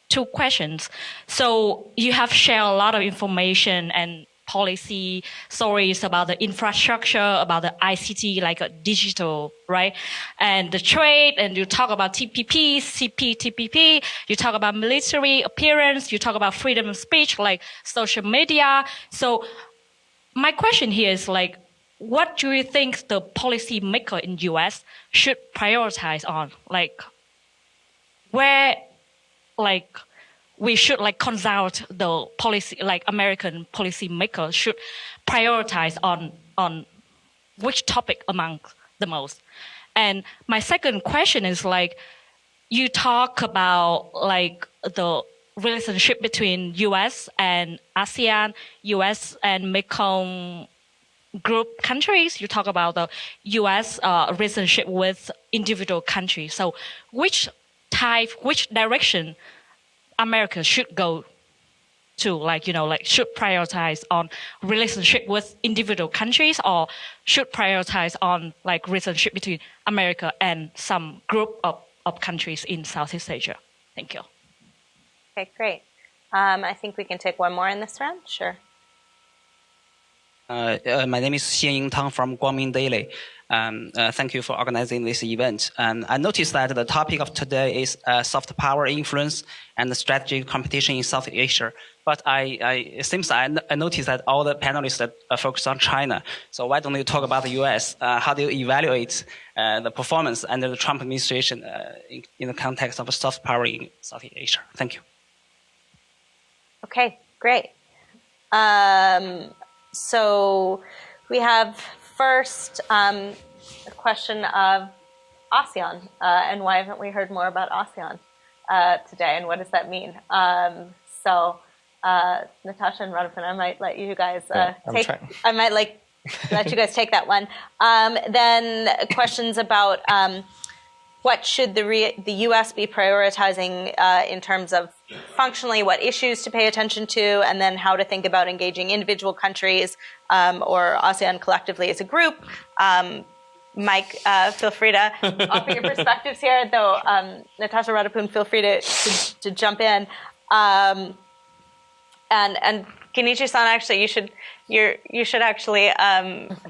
2 questions. So you have shared a lot of information and policy stories about the infrastructure, about the ICT, like digital, right? And the trade, and you talk about TPP, CPTPP, you talk about military appearance, you talk about freedom of speech, like social media. So my question here is what do you think the policy maker in U.S. should prioritize on? Where, we should consult the policy, American policy makers should prioritize on which topic among the most. And my second question is you talk about the relationship between U.S. and ASEAN, U.S. and Mekong group countries. You talk about the U.S. Relationship with individual countries. So which direction America should go to, should prioritize on relationship with individual countries, or should prioritize on relationship between America and some group of countries in Southeast Asia? Thank you. Okay, great. I think we can take one more in this round. Sure. My name is Xianying Tang from Guangming Daily. Thank you for organizing this event. I noticed that the topic of today is soft power influence and the strategic competition in South Asia. But it seems I noticed that all the panelists are focused on China. So why don't you talk about the U.S.? How do you evaluate the performance under the Trump administration in the context of soft power in South Asia? Thank you. Okay, great. So we have first a question of ASEAN, and why haven't we heard more about ASEAN today, and what does that mean? So Natashya and Rattaphol, I might let you guys let you guys take that one. Then questions about what should the U.S. be prioritizing in terms of functionally what issues to pay attention to, and then how to think about engaging individual countries or ASEAN collectively as a group. Mike, feel free to offer your perspectives here, though Natashya, Rattaphol, feel free to jump in. And Kenichi-san, actually, you should actually,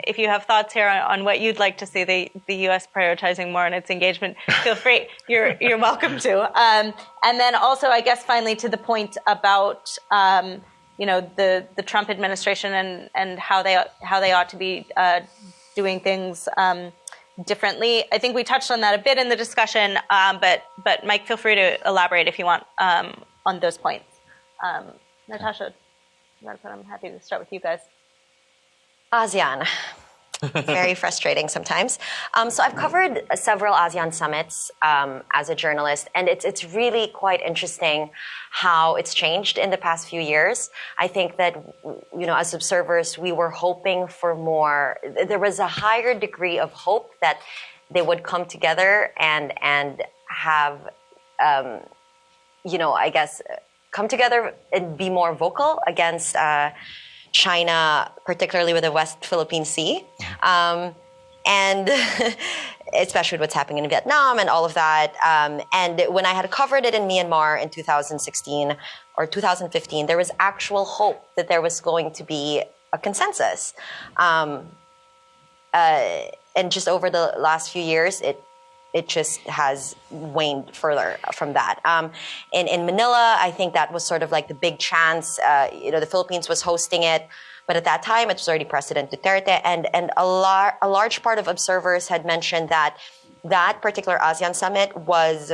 if you have thoughts here on what you'd like to see the U.S. prioritizing more in its engagement, feel free. You're welcome to. And then also, I guess, finally, to the point about the Trump administration and how they ought to be doing things differently. I think we touched on that a bit in the discussion, but Mike, feel free to elaborate if you want on those points. Natashya, I'm happy to start with you guys. ASEAN. Very frustrating sometimes. So I've covered several ASEAN summits as a journalist, and it's really quite interesting how it's changed in the past few years. I think that, as observers, we were hoping for more. There was a higher degree of hope that they would come together and have, I guess, come together and be more vocal against China, particularly with the West Philippine Sea, and especially with what's happening in Vietnam and all of that. And when I had covered it in Myanmar in 2016 or 2015, there was actual hope that there was going to be a consensus. And just over the last few years, it just has waned further from that. In Manila, I think that was sort of like the big chance. The Philippines was hosting it, but at that time, it was already President Duterte, and a large part of observers had mentioned that particular ASEAN summit was,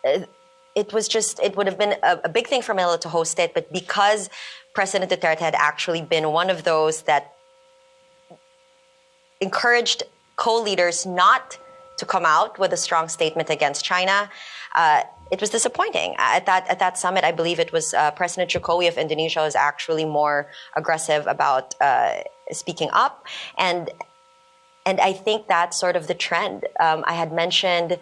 it would have been a big thing for Manila to host it, but because President Duterte had actually been one of those that encouraged co-leaders not to come out with a strong statement against China, it was disappointing. At that summit, I believe it was President Jokowi of Indonesia was actually more aggressive about speaking up, and I think that's sort of the trend. I had mentioned,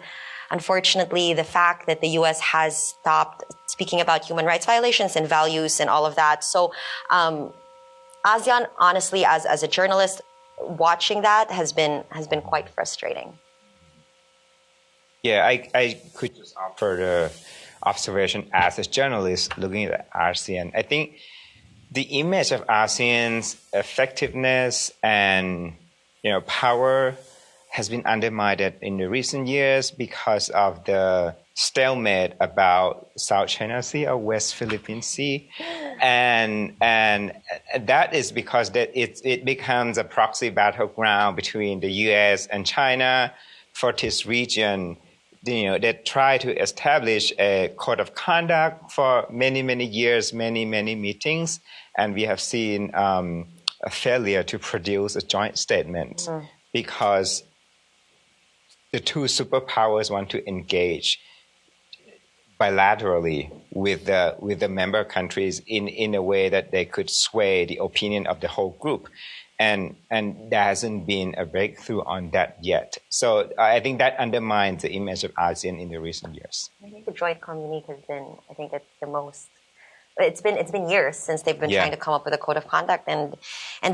unfortunately, the fact that the U.S. has stopped speaking about human rights violations and values and all of that. So, ASEAN, honestly, as a journalist, watching that has been quite frustrating. Yeah, I could just offer the observation as a journalist looking at ASEAN. I think the image of ASEAN's effectiveness and power has been undermined in the recent years because of the stalemate about South China Sea or West Philippine Sea, and that is because it becomes a proxy battleground between the U.S. and China for this region. They try to establish a code of conduct for many, many years, many, many meetings, and we have seen a failure to produce a joint statement because the two superpowers want to engage bilaterally with the member countries in a way that they could sway the opinion of the whole group. And there hasn't been a breakthrough on that yet. So I think that undermines the image of ASEAN in the recent years. I think the joint communique has been, I think it's the most, it's been years since they've been trying to come up with a code of conduct. And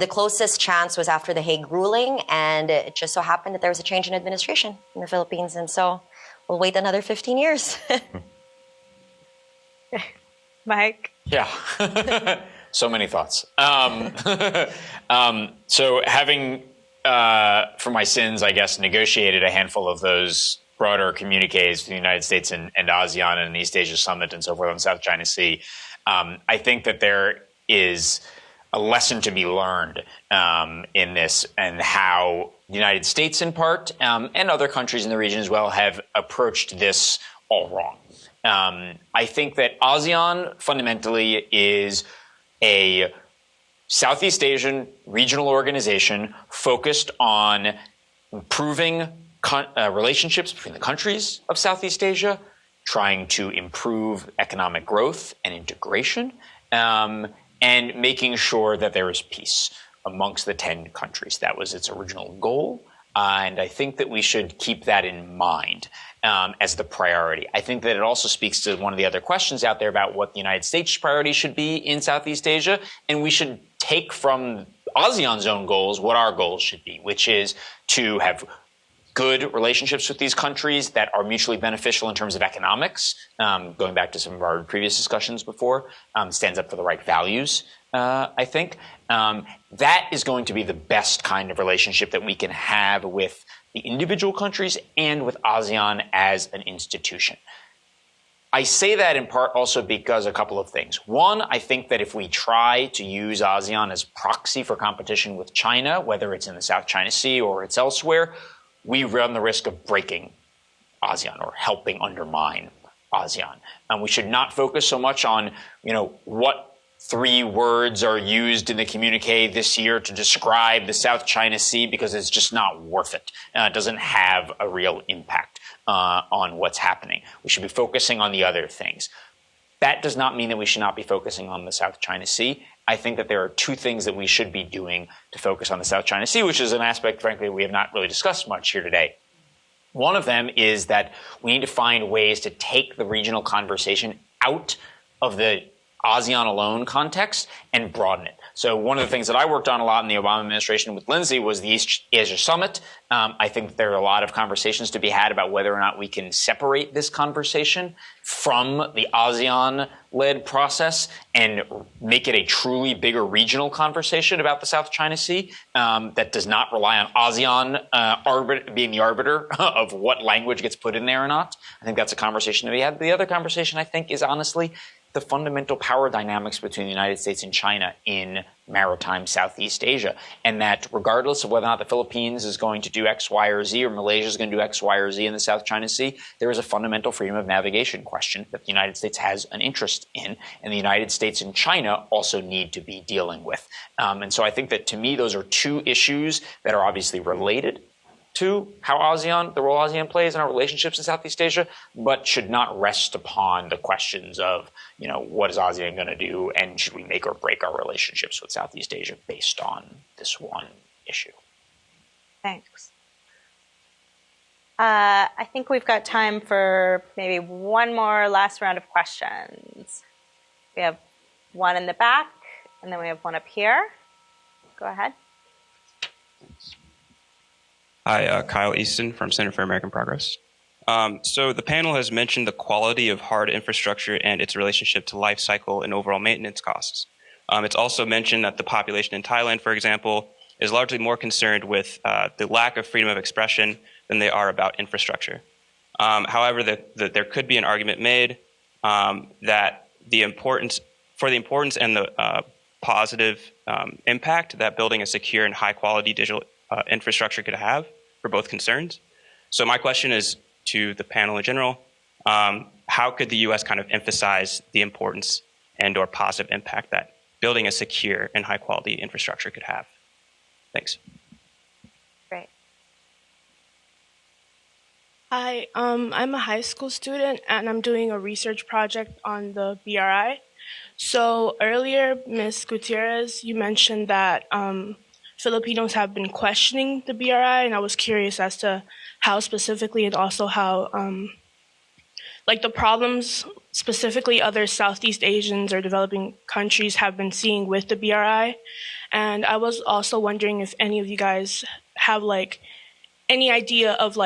the closest chance was after the Hague ruling. And it just so happened that there was a change in administration in the Philippines. And so we'll wait another 15 years. Mike? Yeah. So many thoughts. So having, for my sins, I guess, negotiated a handful of those broader communiques to the United States and ASEAN and the East Asia Summit and so forth on the South China Sea, I think that there is a lesson to be learned in this and how the United States in part and other countries in the region as well have approached this all wrong. I think that ASEAN fundamentally is a Southeast Asian regional organization focused on improving relationships between the countries of Southeast Asia, trying to improve economic growth and integration, and making sure that there is peace amongst the 10 countries. That was its original goal. And I think that we should keep that in mind as the priority. I think that it also speaks to one of the other questions out there about what the United States' priority should be in Southeast Asia. And we should take from ASEAN's own goals what our goals should be, which is to have good relationships with these countries that are mutually beneficial in terms of economics, going back to some of our previous discussions before, stands up for the right values, I think. That is going to be the best kind of relationship that we can have with the individual countries and with ASEAN as an institution. I say that in part also because a couple of things. One, I think that if we try to use ASEAN as proxy for competition with China, whether it's in the South China Sea or it's elsewhere, we run the risk of breaking ASEAN or helping undermine ASEAN. And we should not focus so much on, what 3 words are used in the communique this year to describe the South China Sea, because it's just not worth it. It doesn't have a real impact on what's happening. We should be focusing on the other things. That does not mean that we should not be focusing on the South China Sea. I think that there are 2 things that we should be doing to focus on the South China Sea, which is an aspect, frankly, we have not really discussed much here today. One of them is that we need to find ways to take the regional conversation out of the ASEAN alone context and broaden it. So one of the things that I worked on a lot in the Obama administration with Lindsey was the East Asia Summit. I think there are a lot of conversations to be had about whether or not we can separate this conversation from the ASEAN-led process and make it a truly bigger regional conversation about the South China Sea that does not rely on ASEAN being the arbiter of what language gets put in there or not. I think that's a conversation to be had. The other conversation, I think, is honestly the fundamental power dynamics between the United States and China in maritime Southeast Asia, and that regardless of whether or not the Philippines is going to do X, Y, or Z, or Malaysia is going to do X, Y, or Z in the South China Sea, there is a fundamental freedom of navigation question that the United States has an interest in, and the United States and China also need to be dealing with. And so I think that, to me, those are 2 issues that are obviously related to how the role ASEAN plays in our relationships in Southeast Asia, but should not rest upon the questions of, what is ASEAN going to do, and should we make or break our relationships with Southeast Asia based on this one issue. Thanks. I think we've got time for maybe one more last round of questions. We have one in the back, and then we have one up here. Go ahead. Thanks. Hi, Kyle Easton from Center for American Progress. So the panel has mentioned the quality of hard infrastructure and its relationship to life cycle and overall maintenance costs. It's also mentioned that the population in Thailand, for example, is largely more concerned with the lack of freedom of expression than they are about infrastructure. However, there could be an argument made that the importance and the positive impact that building a secure and high-quality digital infrastructure could have for both concerns. So my question is to the panel in general, how could the U.S. kind of emphasize the importance and or positive impact that building a secure and high-quality infrastructure could have? Thanks. Great. Hi, I'm a high school student, and I'm doing a research project on the BRI. So earlier, Ms. Gutierrez, you mentioned that Filipinos have been questioning the BRI, and I was curious as to how specifically, and also how, the problems specifically other Southeast Asians or developing countries have been seeing with the BRI. And I was also wondering if any of you guys have any idea of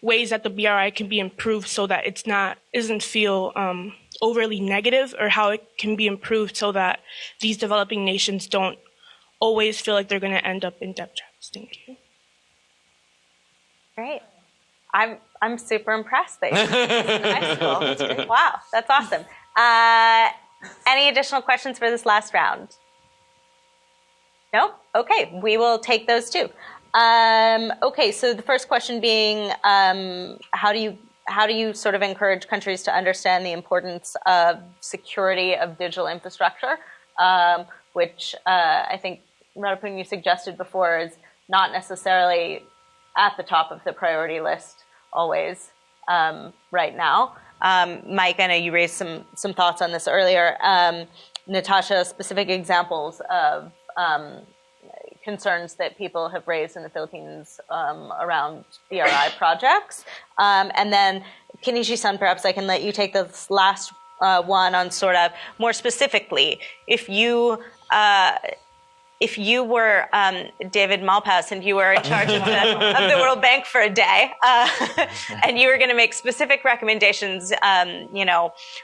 ways that the BRI can be improved so that isn't feel overly negative, or how it can be improved so that these developing nations don't always feel like they're going to end up in debt traps. Thank you. Great. I'm super impressed that you're in high school. Wow, that's awesome. Any additional questions for this last round? No? Okay, we will take those too. Okay, so the first question being, how do you sort of encourage countries to understand the importance of security of digital infrastructure, which I think, Rattaphol, you suggested before, is not necessarily at the top of the priority list always right now. Mike, I know you raised some thoughts on this earlier. Natashya, specific examples of concerns that people have raised in the Philippines around BRI projects. And then, Kenichi-san, perhaps I can let you take this last one on sort of more specifically. If if you were David Malpass and you were in charge of the World Bank for a day, and you were going to make specific recommendations,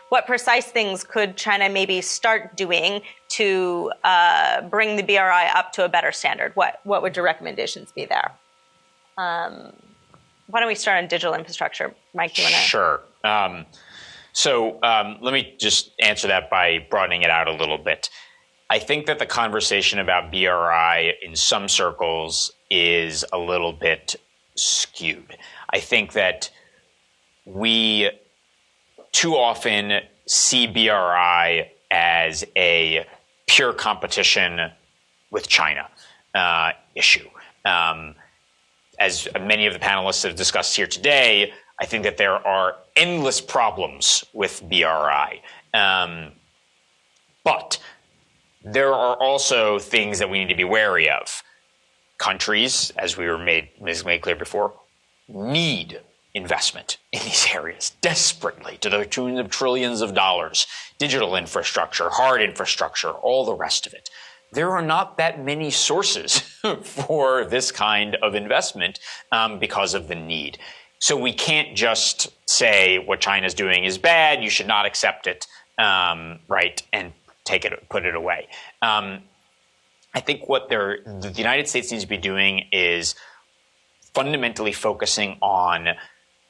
what precise things could China maybe start doing to bring the BRI up to a better standard? What would your recommendations be there? Why don't we start on digital infrastructure? Mike, do you want to? Sure. So let me just answer that by broadening it out a little bit. I think that the conversation about BRI in some circles is a little bit skewed. I think that we too often see BRI as a pure competition with China issue. As many of the panelists have discussed here today, I think that there are endless problems with BRI. But there are also things that we need to be wary of. Countries, as we were made clear before, need investment in these areas desperately to the tune of trillions of dollars. Digital infrastructure, hard infrastructure, all the rest of it. There are not that many sources for this kind of investment because of the need. So we can't just say what China's doing is bad, you should not accept it, right, and put it away. I think what the United States needs to be doing is fundamentally focusing on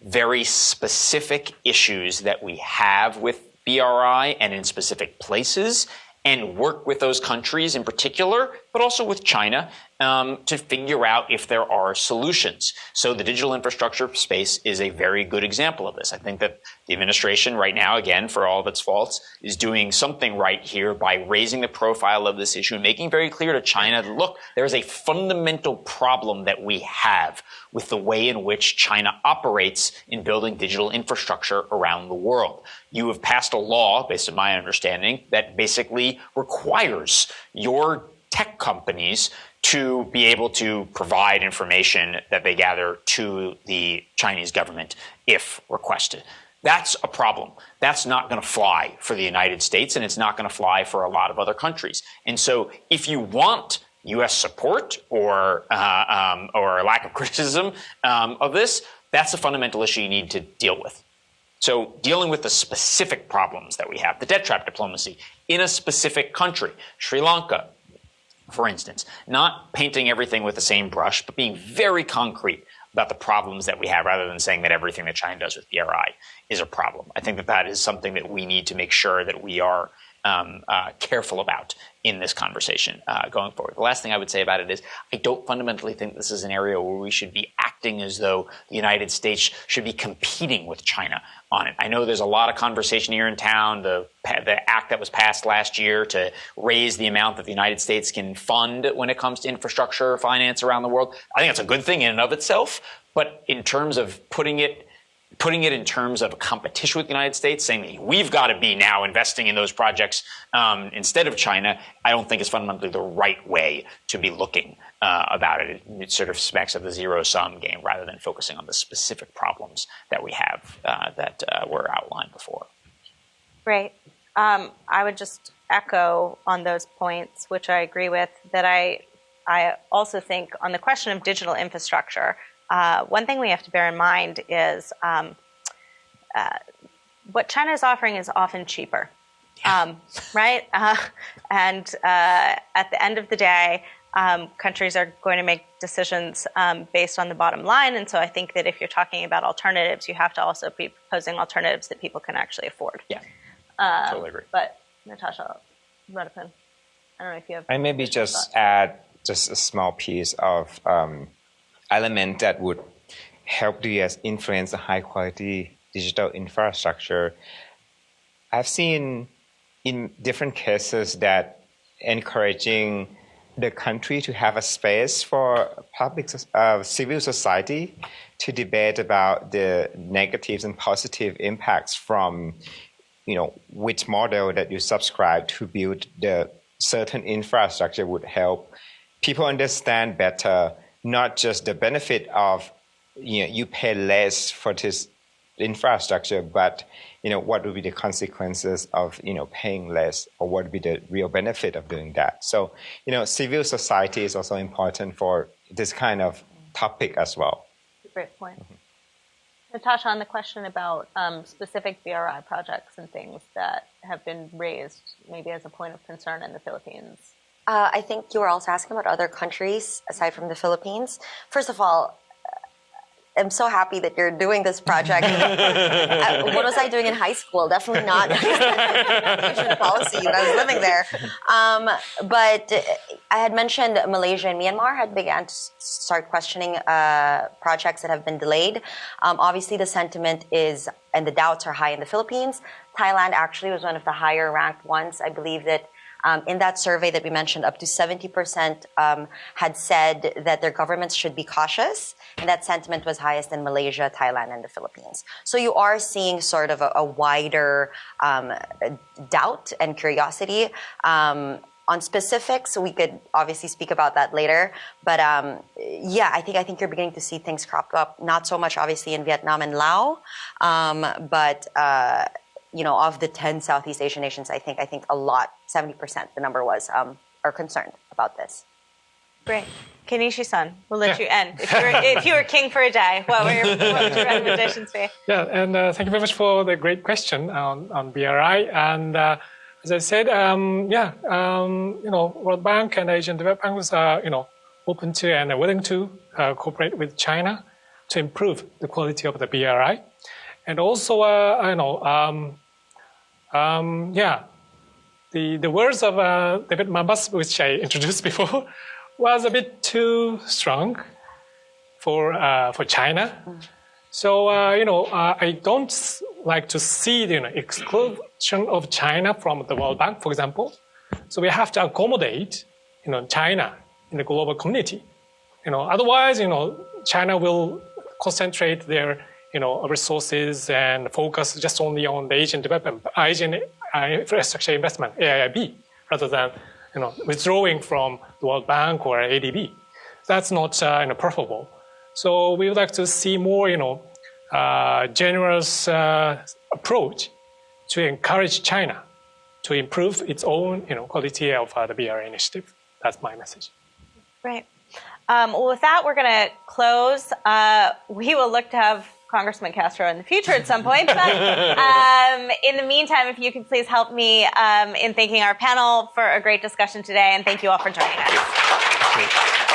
very specific issues that we have with BRI and in specific places, and work with those countries in particular, but also with China, to figure out if there are solutions. So the digital infrastructure space is a very good example of this. I think that the administration right now, again, for all of its faults, is doing something right here by raising the profile of this issue and making very clear to China that, look, there is a fundamental problem that we have with the way in which China operates in building digital infrastructure around the world. You have passed a law, based on my understanding, that basically requires your tech companies to be able to provide information that they gather to the Chinese government if requested. That's a problem. That's not going to fly for the United States, and it's not going to fly for a lot of other countries. And so if you want U.S. support or a lack of criticism of this, that's a fundamental issue you need to deal with. So dealing with the specific problems that we have, the debt trap diplomacy in a specific country, Sri Lanka, for instance, not painting everything with the same brush, but being very concrete about the problems that we have rather than saying that everything that China does with BRI is a problem. I think that that is something that we need to make sure that we are careful about in this conversation going forward. The last thing I would say about it is I don't fundamentally think this is an area where we should be acting as though the United States should be competing with China on it. I know there's a lot of conversation here in town, the act that was passed last year to raise the amount that the United States can fund when it comes to infrastructure finance around the world. I think that's a good thing in and of itself, but in terms of putting it in terms of a competition with the United States, saying that we've got to be now investing in those projects instead of China, I don't think is fundamentally the right way to be looking about it. It sort of smacks of the zero-sum game rather than focusing on the specific problems that we have that were outlined before. Great. I would just echo on those points, which I agree with, that I also think on the question of digital infrastructure, one thing we have to bear in mind is what China is offering is often cheaper, right? And at the end of the day, countries are going to make decisions based on the bottom line. And so I think that if you're talking about alternatives, you have to also be proposing alternatives that people can actually afford. Yeah, totally agree. But Natashya, Rattaphol, I don't know if you have... I maybe just add just a small piece of... element that would help the U.S. influence the high-quality digital infrastructure. I've seen in different cases that encouraging the country to have a space for public civil society to debate about the negatives and positive impacts from, which model that you subscribe to build the certain infrastructure would help people understand better not just the benefit of, you pay less for this infrastructure, but what would be the consequences of paying less, or what would be the real benefit of doing that? So civil society is also important for this kind of topic as well. Great point. Natashya, on the question about specific BRI projects and things that have been raised maybe as a point of concern in the Philippines. I think you were also asking about other countries aside from the Philippines. First of all, I'm so happy that you're doing this project. What was I doing in high school? Definitely not Asian policy when I was living there. But I had mentioned Malaysia and Myanmar had began to start questioning projects that have been delayed. Obviously, the sentiment is, and the doubts are high in the Philippines. Thailand actually was one of the higher ranked ones. I believe that in that survey that we mentioned, up to 70% had said that their governments should be cautious, and that sentiment was highest in Malaysia, Thailand, and the Philippines. So you are seeing sort of a wider doubt and curiosity. On specifics, we could obviously speak about that later. But yeah, I think you're beginning to see things crop up. Not so much obviously in Vietnam and Laos, but of the 10 Southeast Asian nations, I think a lot, 70%, the number was, are concerned about this. Great. Kenichi-san, we'll let you end. If you were king for a day, what would your recommendations be? Yeah, and thank you very much for the great question on BRI. And as I said, World Bank and Asian Development Bank are, open to and willing to cooperate with China to improve the quality of the BRI. And also, the words of David Mambas, which I introduced before, was a bit too strong for China. So, I don't like to see the exclusion of China from the World Bank, for example. So we have to accommodate, China in the global community. Otherwise, China will concentrate their resources and focus just only on the Asian development, Asian infrastructure investment, AIIB, rather than withdrawing from the World Bank or ADB. That's not preferable. So we would like to see more, generous approach to encourage China to improve its own, quality of the BRI initiative. That's my message. Great. Well, with that, we're going to close. We will look to have Congressman Castro in the future at some point. But in the meantime, if you could please help me in thanking our panel for a great discussion today, and thank you all for joining us.